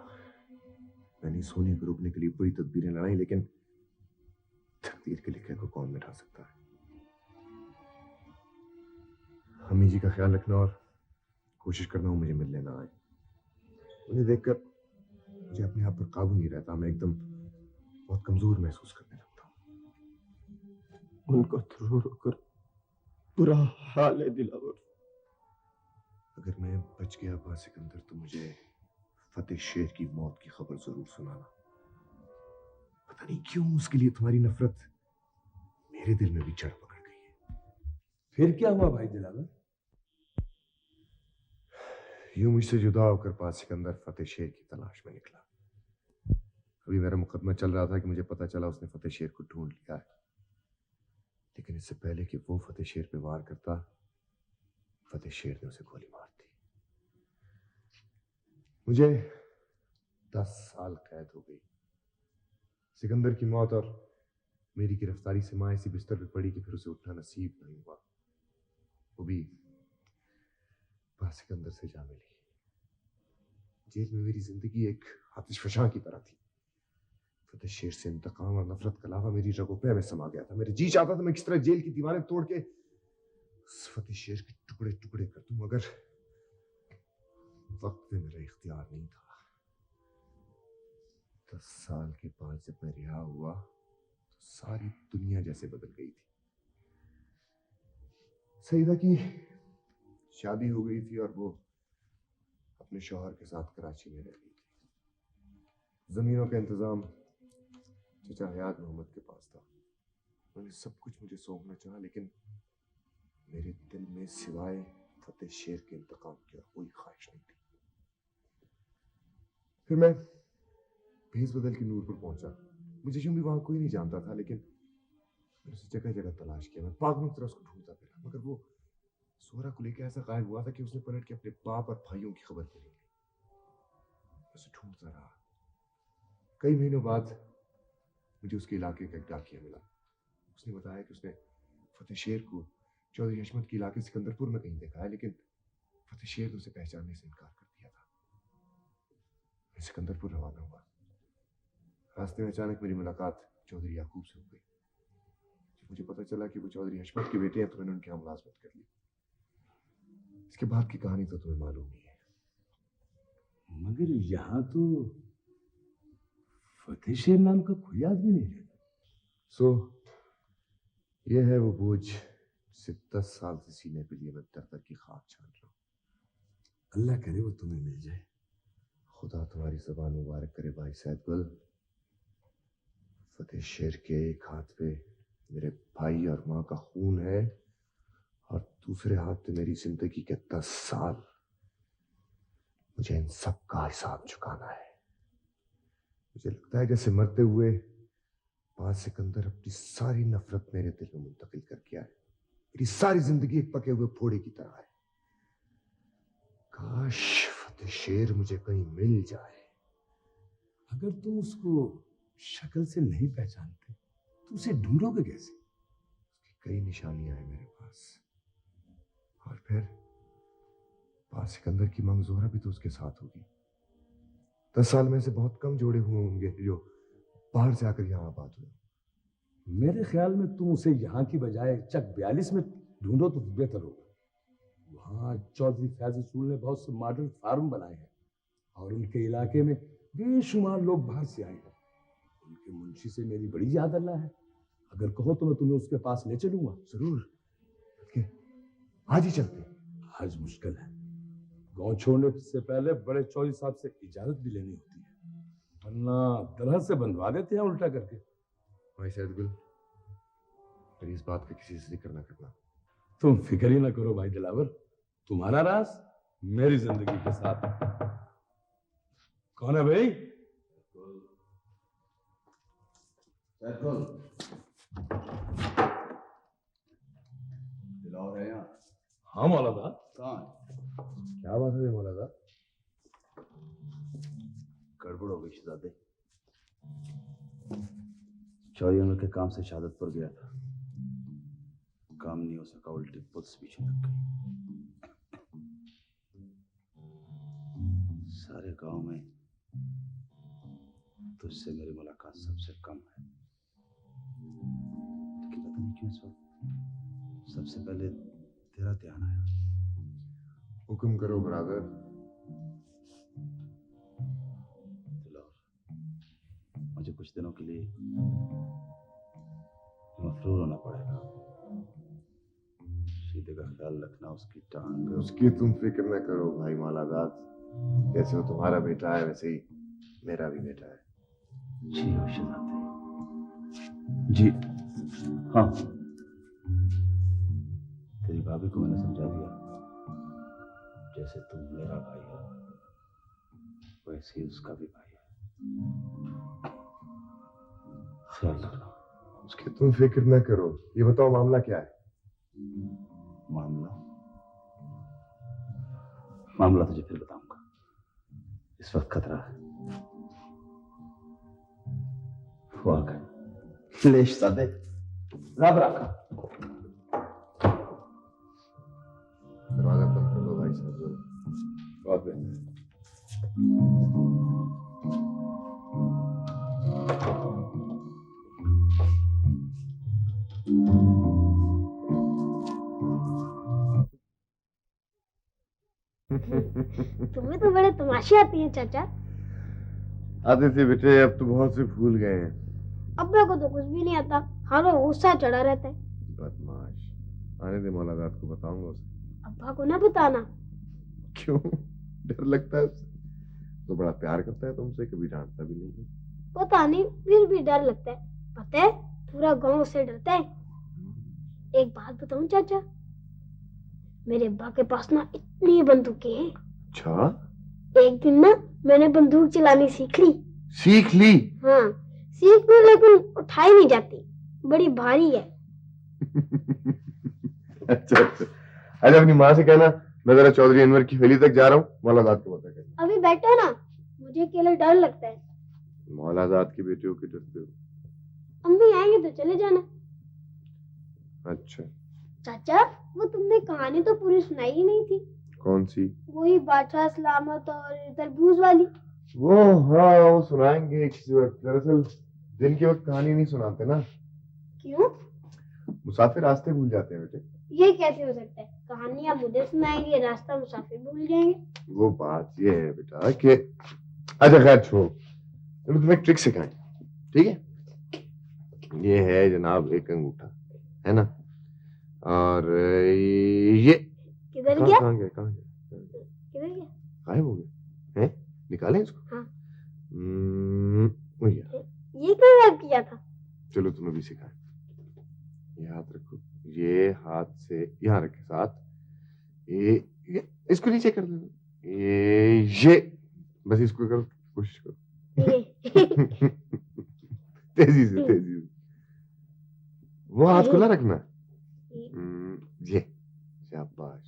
मैंने सोने को रोकने के लिए बड़ी तदबीरें लगाई, लेकिन तकदीर के लिखे को कौन मिटा सकता है? अम्मी जी का ख्याल रखना और कोशिश करना वो मुझे मिलने ना आए। उन्हें देखकर मुझे अपने आप पर काबू नहीं रहता। मैं एकदम बहुत कमजोर महसूस करने लगता हूँ। उनका तो रो रो कर बुरा हाल है दिलावर। अगर मैं बच गया पास सिकंदर तो मुझे फतेह शेर की मौत की खबर जरूर सुनाना। पता नहीं क्यों उसके लिए तुम्हारी नफरत मेरे दिल में भी जड़ पकड़ गई है। फिर क्या हुआ भाई दिलावर? यूं मुझसे जुदा होकर पास सिकंदर फतेह शेर की तलाश में निकला। अभी मेरा मुकदमा चल रहा था कि मुझे पता चला उसने फतेह शेर को ढूंढ लिया है। लेकिन इससे पहले कि वो फतेह शेर पे वार करता, फतेह शेर ने उसे गोली मार दी। मुझे 10 साल कैद हो गई। सिकंदर की मौत और मेरी गिरफ्तारी से माँ इसी बिस्तर पे पड़ी कि फिर उसे उठना नसीब नहीं हुआ। वो भी सिकंदर से जा मिली। जेल में मेरी जिंदगी एक आतिश फशां की तरह थी। फतेह शेर से इंतकाम और नफरत का लावा मेरी रगों पे में समा गया था। मेरे जी चाहता था मैं किस तरह जेल की दीवारें तोड़ के उस फतेह शेर के टुकड़े टुकड़े कर दूं, मगर वक्त में मेरा इख्तियार नहीं था। 10 साल के बाद जब मैं रिहा हुआ तो सारी दुनिया जैसे बदल गई थी। सईदा की शादी हो गई थी और वो अपने शौहर के साथ कराची में रह रही थी। जमीनों का इंतजाम चचा हयात मोहम्मद के पास था। उन्होंने सब कुछ मुझे सौंपना चाहा, लेकिन मेरे दिल में सिवाय फतेह शेर के इंतकाम की कोई ख्वाहिश नहीं थी। फिर मैं भेस बदल के नूरपुर पहुंचा। मुझे यूं भी वहां कोई नहीं जानता था, लेकिन मैंने उसे जगह जगह तलाश किया। मैं पागलों की तरह उसको ढूंढता फिरा, मगर वो सोहरा को लेकर ऐसा गायब हुआ था कि उसने पलट के अपने बाप और भाइयों की खबर भी नहीं ली। उसे ढूंढता रहा। कई महीनों बाद मुझे उसके इलाके का एक डाकिया मिला। उसने बताया कि उसने फतेह शेर को चौधरी हशमत के इलाके सिकंदरपुर में कहीं देखा है, लेकिन फतेह शेर ने उसे पहचानने से इनकार कर दिया था। मैं सिकंदरपुर रवाना हुआ। रास्ते में अचानक मेरी मुलाकात चौधरी याकूब से हो गई। जब मुझे पता चला कि वो चौधरी हशमत के बेटे हैं तो मैंने उनके यहाँ मुलाजमत कर ली। इसके बाद की कहानी तो तुम्हें मालूम ही है। मगर यहाँ तो फतेह शेर नाम का कोई आदमी नहीं रहता। यह है वो बोझ जिसे 10 साल से सीने पे लिए मैं दर की खाक छान रहा हूँ। अल्लाह करे वो तुम्हें मिल जाए। खुदा तुम्हारी ज़बान मुबारक करे भाई सैदगुल। फतेह शेर के एक हाथ पे मेरे भाई भाई और माँ का खून है और दूसरे हाथ पे मेरी जिंदगी के 10 साल। मुझे इन सब का हिसाब चुकाना है। मुझे लगता है जैसे मरते हुए बाज सिकंदर अपनी सारी नफरत मेरे दिल में मुंतकिल कर गया है। मेरी सारी जिंदगी एक पके हुए फोड़े की तरह है। काश फतेह शेर मुझे कहीं मिल जाए। अगर तुम उसको शक्ल से नहीं पहचानते तो उसे ढूंढोगे कैसे? उसकी कई निशानियां हैं मेरे पास। और फिर बाज सिकंदर की मांग जोहरा भी तो उसके साथ होगी। 10 साल में से बहुत कम जोड़े हुए होंगे जो बाहर से आकर यहाँ आबाद हुए। मेरे ख्याल में तुम उसे यहाँ की बजाय चक 42 में ढूंढो तो बेहतर होगा। वहाँ चौधरी फैज रसूल ने बहुत से मॉडल फार्म बनाए हैं और उनके इलाके में बेशुमार लोग बाहर से आए हैं। उनके मुंशी से मेरी बड़ी याद अल्लाह है। अगर कहो तो मैं तुम्हें उसके पास ले चलूंगा। जरूर, आज ही चलते हैं। आज मुश्किल है। गांव छोड़ने से पहले बड़े चौधरी साहब से इजाजत भी लेनी होती है, वरना दरहद से बनवा देते हैं उल्टा करके। भाई सैदगुल, मेरी इस बात का किसी से जिक्र ना करना। तुम फिक्र ही ना करो भाई दिलावर, तुम्हारा राज मेरी जिंदगी के साथ है। कौन है भाई? दिलावर है यहाँ? हाँ मौलाना। कौन? क्या बात है मौलाना? गड़बड़ हो गई शहजादे। चौधरी अनवर के काम से शहादत पर गया था, काम नहीं हो सका, उल्टी पुलिस पीछे लग गई। सारे गांव में तुझसे मेरी मुलाकात सबसे कम है, लेकिन पता नहीं क्यों इस वक्त सबसे पहले तेरा ध्यान आया। हुक्म करो ब्रादर। मुझे कुछ दिनों के लिए मफरूर होना पड़ेगा। सीधे का ख्याल रखना, उसकी टांग। उसकी तुम फिक्र न करो भाई मौलादात। जैसे वो तुम्हारा बेटा है वैसे ही मेरा भी बेटा है। जी हो शहजादे। जी हाँ, तेरी भाभी को मैंने समझा दिया, जैसे तुम मेरा भाई हो वैसे ही उसका भी भाई है। ख्याल रखना। उसकी तुम फिक्र न करो। ये बताओ मामला क्या है? मामला तुझे फिर बताऊंगा, इस वक्त खतरा है। वो आ गए। ले शहजादे, रब रखा। दरवाजा बंद कर दो भाई साहब। बहुत बेहतर। तुम्हें तो बड़े तमाशे आती हैं चाचा। आते थे बेटे, अब तो बहुत से भूल गए हैं। अब्बा को तो कुछ भी नहीं आता, हर रोज गुस्सा चढ़ा रहता है। बदमाश। आने दे मौलादात को, बताऊंगा उसे। अब्बा को ना बताना। क्यों? डर लगता है उसे? तो बड़ा प्यार करता है तुमसे, कभी डांटता भी नहीं है। पता नहीं, फिर भी डर लगता है। पता है, पूरा गांव से डरता है। एक बात बताऊं चाचा, मेरे अब्बा के पास ना इतनी बंदूकें हैं। अच्छा? एक दिन ना मैंने बंदूक चलानी सीख ली। सीख ली? हाँ सीख ली, लेकिन उठाई नहीं जाती, बड़ी भारी है। अच्छा अच्छा। अरे अपनी माँ से कहना मैं जरा चौधरी अनवर की हवेली तक जा रहा हूँ, मौलादात को पता करना। अभी बैठो ना, मुझे अकेले डर लगता है। मौलादात की बेटियों के डरते हो? अम्मी आएंगे तो चले जाना। अच्छा। चाचा, वो तुमने कहानी तो पूरी सुनाई ही नहीं थी। कौन सी? वही बादशाह सलामत और तरबूज वाली। वो हाँ, वो सुनाएंगे किसी वक्त। दरअसल दिन के वक्त कहानी नहीं सुनाते ना। क्यों? मुसाफिर रास्ते भूल जाते हैं बेटे। ये कैसे हो सकता है? कहानी आप मुझे सुनाएंगे, रास्ता मुसाफिर भूल जाएंगे। वो बात ये है बेटा कि अच्छा खैर छोड़, तुम्हें एक ट्रिक सिखाएं, ठीक है? ये है जनाब एक अंगूठा, है ना? और ये किधर गया? कहाँ गया? किधर गया? गायब हो गया है। निकालें इसको? हाँ। वही है। ये कहाँ गायब किया था? चलो तुम्हें भी सिखाएं। याद रखो, ये हाथ से यहाँ रखे साथ, ये इसको नीचे कर देना, ये बस इसको करो, कोशिश करो तेजी से वो हाथ खुला रखना। ये शाबाश।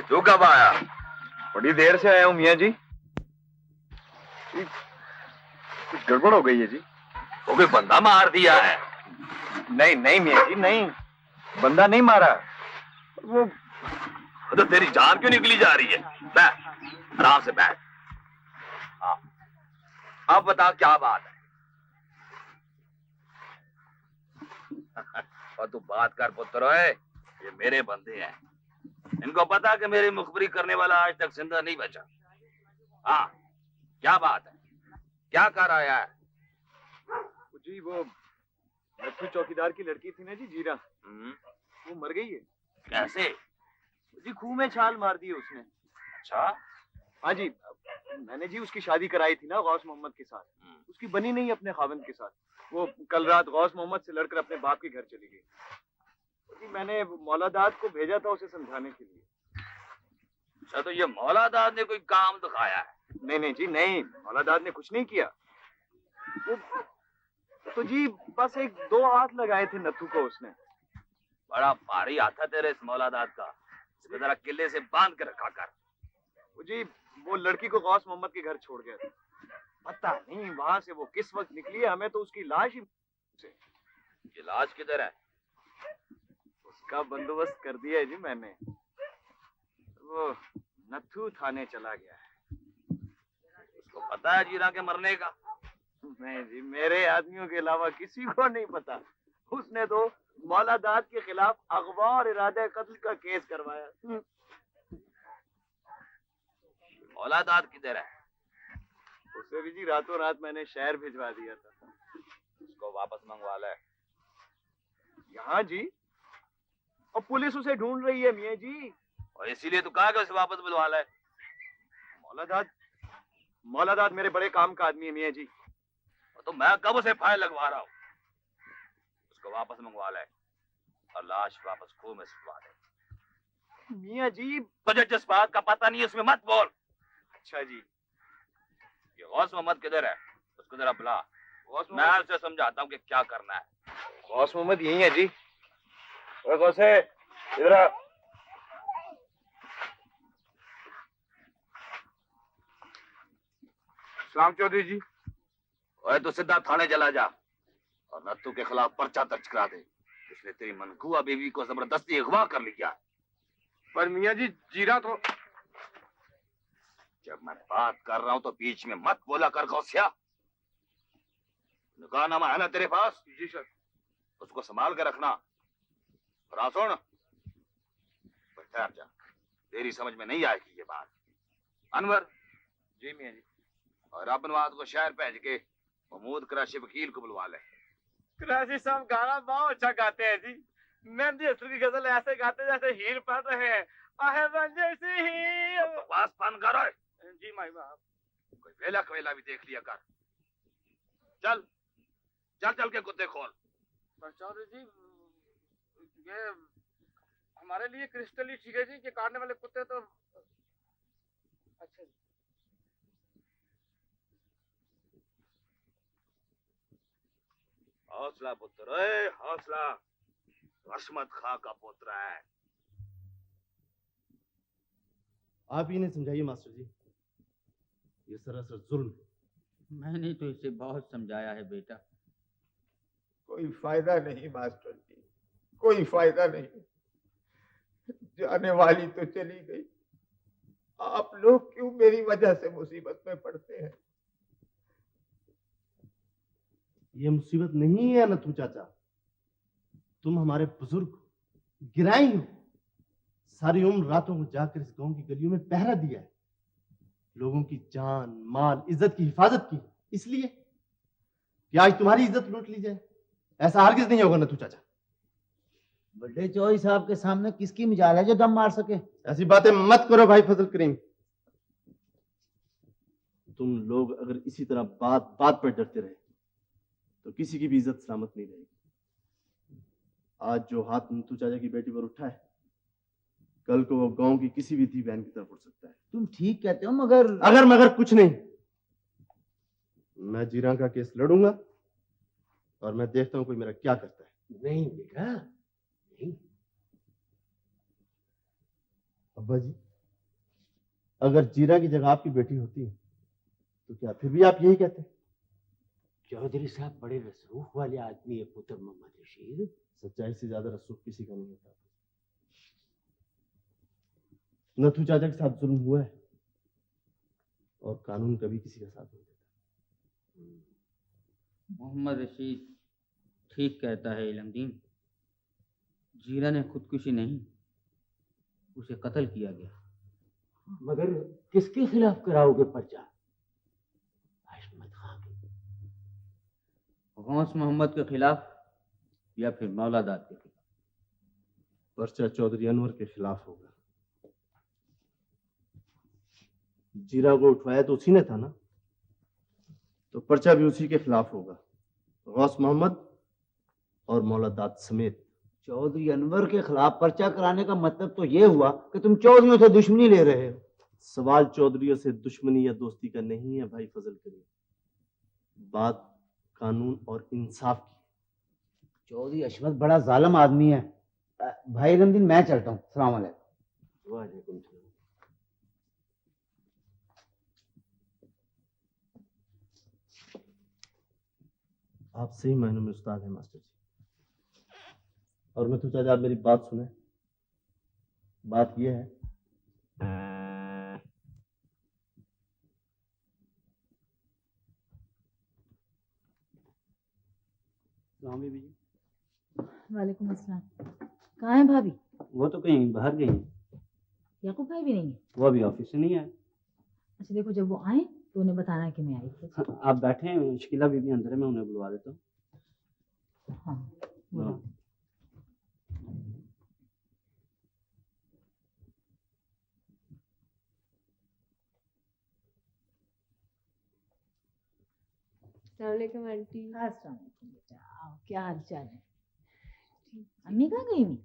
तू कब आया? बड़ी देर से आया हूँ मियाँ जी। कुछ गड़बड़ हो गई है जी। वो कोई बंदा मार दिया है? नहीं नहीं मियाँ जी, नहीं, बंदा नहीं मारा। वो तो तेरी जान क्यों निकली जा रही है? बैठ, आराम से बैठ। हाँ, अब बता क्या बात है? और तू बात कर पुत्र, ये मेरे बंदे हैं, इनको पता कि मेरी मुखबरी करने वाला आज तक जिंदा नहीं बचा। हाँ, क्या बात है, क्या कर आया है? जी वो नथु चौकीदार की लड़की थी ना जी, जीरा, वो मर गई है। कैसे? जी खूह में छाल मार दी है उसने। अच्छा? हाँ जी, मैंने जी उसकी शादी कराई थी ना गौस मोहम्मद के साथ, उसकी बनी नहीं अपने खाविंद के साथ। वो कल रात गौस मोहम्मद से लड़कर अपने बाप के घर चली गई। जी मैंने मौलादाद को भेजा था उसे समझाने के लिए। अच्छा, तो ये मौलादाद ने कोई काम दिखाया है? नहीं नहीं जी नहीं, मौलादाद ने कुछ नहीं किया। वो तो जी बस एक दो हाथ लगाए थे नथु को उसने। बड़ा भारी हाथ है तेरे इस मौलादाद का, इसको जरा किले से बांध के रखा कर। वो जी वो लड़की को गौस मोहम्मद के घर छोड़ गया था, पता नहीं वहां से वो किस वक्त निकली है, हमें तो उसकी लाश ही। ये लाश किधर है? उसका बंदोबस्त कर दिया है जी मैंने, वो नथु थाने चला गया है। उसको पता है जीरा के मरने का? नहीं जी, मेरे आदमियों के अलावा किसी को नहीं पता। उसने तो मौलादाद के खिलाफ अगवा और इरादे कत्ल का केस करवाया। मौलादाद किधर है? उसे भी जी रातों रात मैंने शहर भिजवा दिया था। उसको वापस मंगवा ले। यहाँ जी, और पुलिस उसे ढूंढ रही है मियाँ जी। और इसीलिए तो कहा कि उसे वापस बुलवा ले। मौलादाद मेरे बड़े काम का आदमी है मियाँ जी। तो मैं कब उसे फाइल लगवा रहा हूँ? उसको वापस मंगवा ले और लाश वापस खूह में सुलवा दे। मियाँ जी तुझे जिस बात का पता नहीं है उसमें मत बोल। अच्छा जी। ये गौस मोहम्मद किधर है? उसको जरा बुला, मैं उसे समझाता हूँ कि क्या करना है। गौस मोहम्मद यही है जी। गौसे इधर आ। सलाम चौधरी जी। ओए तो सीधा थाने चला जा और नत्थु के खिलाफ पर्चा दर्ज करा दे। उसने तेरी मनकूआ बीवी को जबरदस्ती अगवा कर लिया। पर मियाँ जी जीरा तो। जब मैं बात कर रहा हूं तो बीच में मत बोला कर गौसिया। निकाहनामा है ना तेरे पास? जी सर। उसको संभाल के रखना। और सुन, ठहर जा, तेरी समझ में नहीं आएगी ये बात। अनवर। जी मियाँ जी। और अपनवाद को शहर भेज के महमूद कराशी वकील को बुलवा ले। कराशी साहब गाना बहुत अच्छा गाते हैं जी। मेहंदी हसन की गजल ऐसे गाते जैसे हीर पढ़ रहे हैं। बकवास बंद करो। जी माई बाप। कोई वेला कवेला भी देख लिया कर। चल चल चल के कुत्ते खोल। चौधरी जी ये हमारे लिए क्रिस्टल ही ठीक है जी, ये काटने वाले कुत्ते तो। अच्छा जी। हौसला पुत्र, हौसला। अहमद खां का पुत्र है। आप ही इन्हें समझाइए मास्टर जी, ये सरासर जुल्म है। मैंने तो इसे बहुत समझाया है बेटा। कोई फायदा नहीं मास्टर जी, कोई फायदा नहीं। जाने वाली तो चली गई, आप लोग क्यों मेरी वजह से मुसीबत में पड़ते हैं? ये मुसीबत नहीं है नथु चाचा, तुम हमारे बुजुर्ग गिराई हो। सारी उम्र रातों को जाकर इस गांव की गलियों में पहरा दिया है, लोगों की जान माल इज्जत की हिफाजत की, इसलिए कि आज तुम्हारी इज्जत लूट ली जाए। ऐसा हरगिज नहीं होगा नथु चाचा। बड़े चौधरी साहब के सामने किसकी मिजाल है जो दम मार सके? ऐसी बातें मत करो भाई फजल करीम। तुम लोग अगर इसी तरह बात बात पर डरते रहे तो किसी की भी इज्जत सलामत नहीं रहेगी। आज जो हाथ नथु चाचा की बेटी पर उठा है, कल को वो गांव की किसी भी थी बहन की तरफ उठ सकता है। तुम ठीक कहते हो, मगर अगर मगर कुछ नहीं, मैं जीरा का केस लड़ूंगा और मैं देखता हूं कोई मेरा क्या करता है। नहीं बेटा, नहीं। अब्बा जी, अगर जीरा की जगह आपकी बेटी होती तो क्या फिर भी आप यही कहते? चौधरी साहब बड़े रसूख वाले आदमी है पुत्र मोहम्मद रशीद। सच्चाई से ज्यादा रसूख किसी का नहीं होता। नथु चाचा के साथ जुल्म हुआ है और कानून कभी किसी का साथ नहीं देता। मोहम्मद रशीद ठीक कहता है इलमदीन। जीरा ने खुदकुशी नहीं, उसे कत्ल किया गया। मगर किसके खिलाफ कराओगे पर्चा? अहमद खान के? गौस मोहम्मद के खिलाफ या फिर मौलादाद के खिलाफ? पर्चा चौधरी अनवर के खिलाफ होगा। जीरा को उठवाया तो उसी ने था ना, तो पर्चा भी उसी के खिलाफ होगा, गौस मोहम्मद और मौलादाद समेत। चौधरी अनवर के खिलाफ पर्चा कराने का मतलब तो ये हुआ कि तुम चौधरियों से दुश्मनी ले रहे हो। सवाल चौधरियों से दुश्मनी या दोस्ती का नहीं है भाई फजल करीम, बात कानून और इंसाफ की। चौधरी अशमत बड़ा जालिम आदमी है। भाई रमदीन, मैं चलता हूँ। सलाम अलैकुम। वालेकुम सलाम। आप सही मायनों में उस्ताद हैं मास्टर जी। और मैं तो चाचा आप मेरी बात सुने। बात यह है वालेकुम अस्सलाम। कहाँ है भाभी? वो तो कहीं बाहर गई है। याकूब भाई भी नहीं है? वो अभी ऑफिस से नहीं आए। अच्छा देखो, जब वो आए तो उन्हें बताना कि मैं आई थी। आप बैठे हैं, शकीला बीबी अंदर है, मैं उन्हें बुलवा देता हूँ। हाँ, बुलाओ। अस्सलामुअलैकुम आंटी। अस्सलामुअलैकुम बेटा, आओ, क्या हाल चाल है? अम्मी कहाँ गई हुई?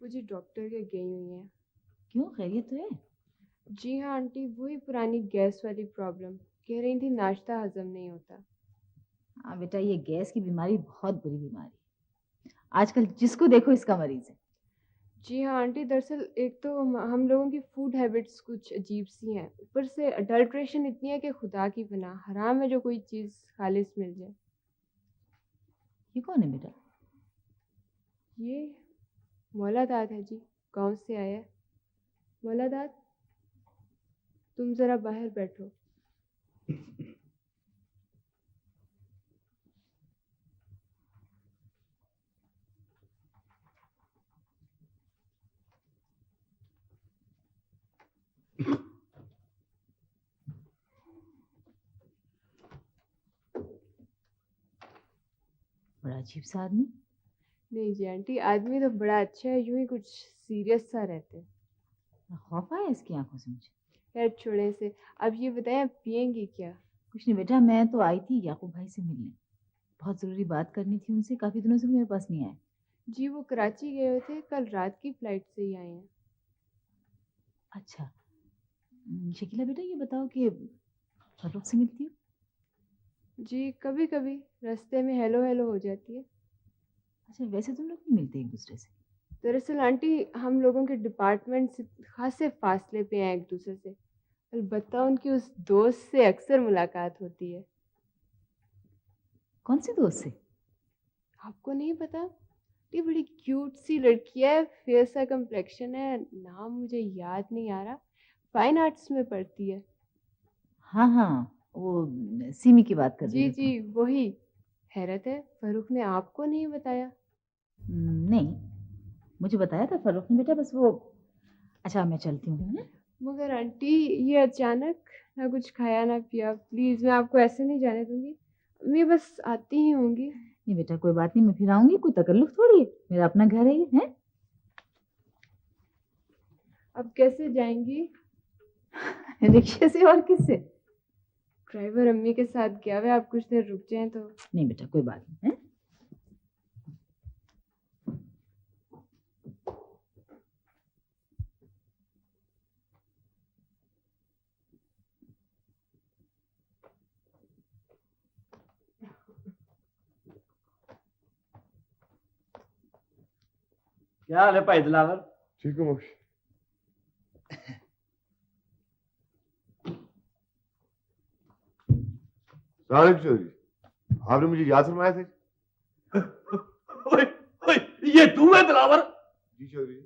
वो जी डॉक्टर के गई हुई हैं। क्यों, खैरियत तो है? जी हाँ आंटी, वही पुरानी गैस वाली प्रॉब्लम। कह रही थी नाश्ता हजम नहीं होता। हाँ बेटा, ये गैस की बीमारी बहुत बुरी बीमारी है। आजकल जिसको देखो इसका मरीज है। जी हाँ आंटी, दरअसल एक तो हम लोगों की फूड हैबिट्स कुछ अजीब सी हैं, ऊपर से अडल्ट्रेशन इतनी है कि खुदा की पनाह, हराम है जो कोई चीज़ खालिस मिल जाए। ये कौन है बेटा? ये मौलादाद है जी, गांव से आया है। मौलादाद, तुम ज़रा बाहर बैठो। बड़ा अजीब सा आदमी। नहीं जी आंटी, आदमी तो बड़ा अच्छा है, यूं ही कुछ सीरियस सा रहते हैं। खौफ आया इसकी आंखों से मुझे। खैर छोड़े से, अब ये बताएं आप पियेंगी क्या? कुछ नहीं बेटा, मैं तो आई थी याकूब भाई से मिलने। बहुत ज़रूरी बात करनी थी उनसे, काफ़ी दिनों से मेरे पास नहीं आए। जी वो कराची गए हुए थे, कल रात की फ्लाइट से ही आए हैं। अच्छा शकीला बेटा, ये बताओ कि फर्रुख से मिलती हो? जी कभी कभी रास्ते में हेलो हेलो हो जाती है। अच्छा, वैसे तुम लोग नहीं मिलते एक दूसरे से? दरअसल आंटी, हम लोगों के डिपार्टमेंट से खासे फासले पे हैं एक दूसरे से। अलबत्ता उनकी उस दोस्त से अक्सर मुलाकात होती है। कौन सी दोस्त से? आपको नहीं पता? ये बड़ी क्यूट सी लड़की है, फेयर सा कम्प्लेक्शन है, नाम मुझे याद नहीं आ रहा, फाइन आर्ट्स में पढ़ती है। हाँ हाँ, वो सीमी की बात कर रही जी हो तुम? जी वही। हैरत है, फरूख ने आपको नहीं बताया? नहीं, मुझे बताया था फर्रुख ने बेटा, बस वो। अच्छा मैं चलती हूँ। मगर आंटी, ये अचानक, ना कुछ खाया ना पिया, प्लीज मैं आपको ऐसे नहीं जाने दूंगी। मैं बस आती ही होंगी। नहीं बेटा, कोई बात नहीं, मैं फिर आऊंगी, कोई तकल्लुफ थोड़ी है, मेरा अपना घर है ये है। अब कैसे जाएंगी? रिक्शे से और किससे? ड्राइवर अम्मी के साथ गया हुआ है, आप कुछ देर रुक जाएं तो। नहीं बेटा कोई बात नहीं है। क्या हाल है भाई दिलावर? ठीक है मोक्ष। चौधरी, आपने मुझे याद फरमाया थे? ओए, ओए, ये तू है दिलावर? जी चौधरी।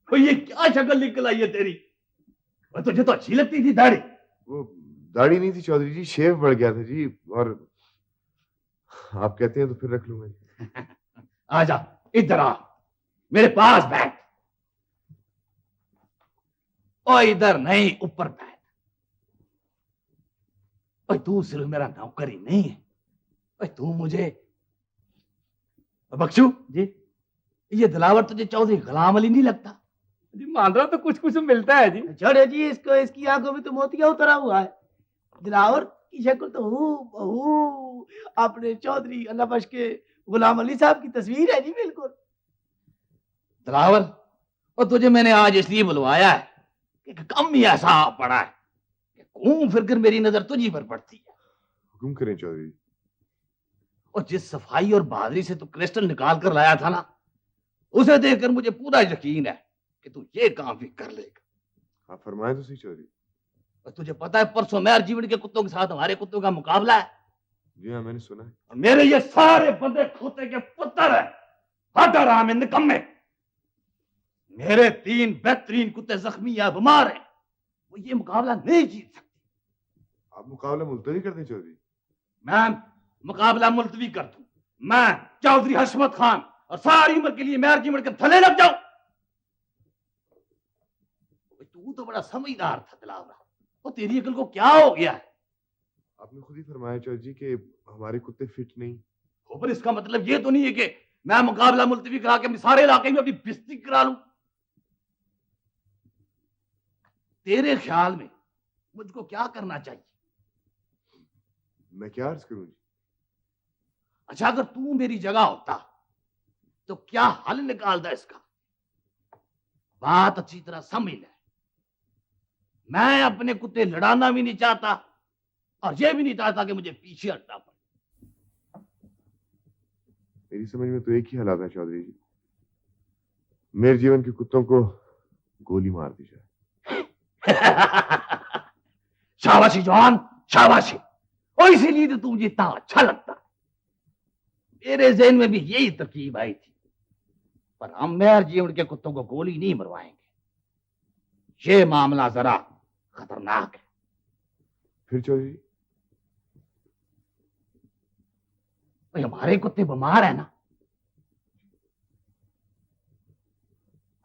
ओए, ये क्या शक्ल निकल आई है तेरी? और तुझे तो अच्छी लगती थी दाढ़ी। वो दाढ़ी नहीं थी चौधरी जी, शेव बढ़ गया था जी। और आप कहते हैं तो फिर रख लूंगा। आजा इधर आ, मेरे पास बैठ। ओ इधर नहीं, ऊपर बैठ। ओए तू सिर्फ मेरा नौकर ही नहीं है, ओए तू मुझे। बख्शू जी, ये दिलावर तुझे चौधरी गुलाम अली नहीं लगता? जी मान रहा तो कुछ कुछ मिलता है जी। छोड़े जी इसको, इसकी आंखों में तो मोतिया उतरा हुआ है। दिलावर की शक्ल तो हूबहू अपने चौधरी अल्लाह बख्श के गुलाम अली साहब की तस्वीर है जी, बिल्कुल। दिलावर, और तुझे मैंने आज इसलिए बुलवाया है कि कम ही ऐसा पड़ा है कि घूम फिर कर मेरी नजर तुझी पर पड़ती है। हुक्म करें चौधरी। और जिस सफाई और बहादुरी से तू क्रिस्टल निकाल कर लाया था ना, उसे देखकर मुझे पूरा यकीन है कि तू ये काम भी कर लेगा। आप फरमाए तो सही चौधरी। और तुझे पता है परसों मेहर जीवन के कुत्तों के साथ हमारे कुत्तों का मुकाबला है। जी हाँ, मैंने सुना है। और मेरे ये सारे बंदे खोते के पुत्र है। हट आराम निकम्मे। मेरे 3 बेहतरीन कुत्ते जख्मी या बीमार हैं, वो ये मुकाबला नहीं जीत सकते। आप मुकाबला मुलतवी कर दें चौधरी। मैं मुकाबला मुलतवी कर दूं? मैं चौधरी हशमत खान और सारी उम्र के लिए मेहर जीवन के थले लग जाऊं? तू तो बड़ा समझदार था दिलावरा, और तेरी अकल को क्या हो गया है? आपने खुद ही फरमाया चौधरी जी कि हमारे कुत्ते फिट नहीं। पर इसका मतलब ये तो नहीं है कि मैं मुकाबला मुलतवी करा के अपने सारे इलाके में अपनी बेइज्जती करा लूं। तेरे ख्याल में मुझको क्या करना चाहिए? मैं क्या अर्ज करूं जी? अच्छा, अगर तू मेरी जगह होता तो क्या हल निकालता इसका? बात अच्छी तरह समझ ले। मैं अपने कुत्ते लड़ाना भी नहीं चाहता और ये भी नहीं चाहता कि मुझे पीछे हटना पड़े। मेरी समझ में तो एक ही हालात है चौधरी जी, मेरे जीवन के कुत्तों को गोली मार दी जाए। शाबाशी जवान, शाबाशी। और इसीलिए तो तुझे इतना अच्छा लगता है। मेरे ज़हन में भी यही तरकीब आई थी, पर हम मेहर जीवन के कुत्तों को गोली नहीं मरवाएंगे। ये मामला जरा खतरनाक है। फिर चौधरी? भाई हमारे कुत्ते बीमार है ना,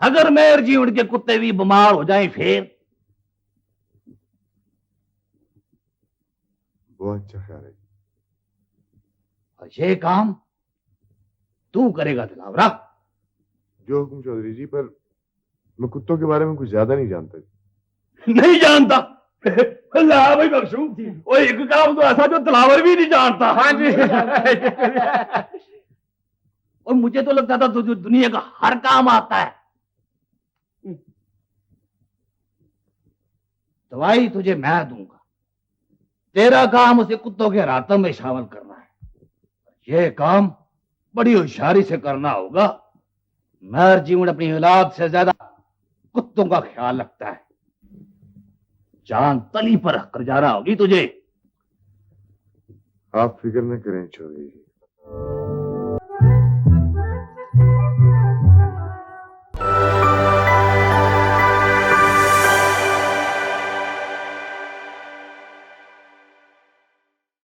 अगर मेहर जीवन के कुत्ते भी बीमार हो जाएं फिर? बहुत अच्छा ख्याल है। और ये काम तू करेगा दिलावरा? जो हुक्म चौधरी जी, पर मैं कुत्तों के बारे में कुछ ज्यादा नहीं जानता। नहीं जानता? ला भाई बख्शू, वो एक काम तो ऐसा जो दिलावर भी नहीं जानता। हाँ जी। और मुझे तो लगता था तुझे दुनिया का हर काम आता है। दवाई तुझे मैं दूंगा, तेरा काम उसे कुत्तों के रातों में शामिल करना है। यह काम बड़ी होशियारी से करना होगा। मेहर जीवन अपनी औलाद से ज्यादा कुत्तों का ख्याल रखता है। जान तली पर रख कर जाना होगी तुझे। आप फिक्र न करें चौधरी जी।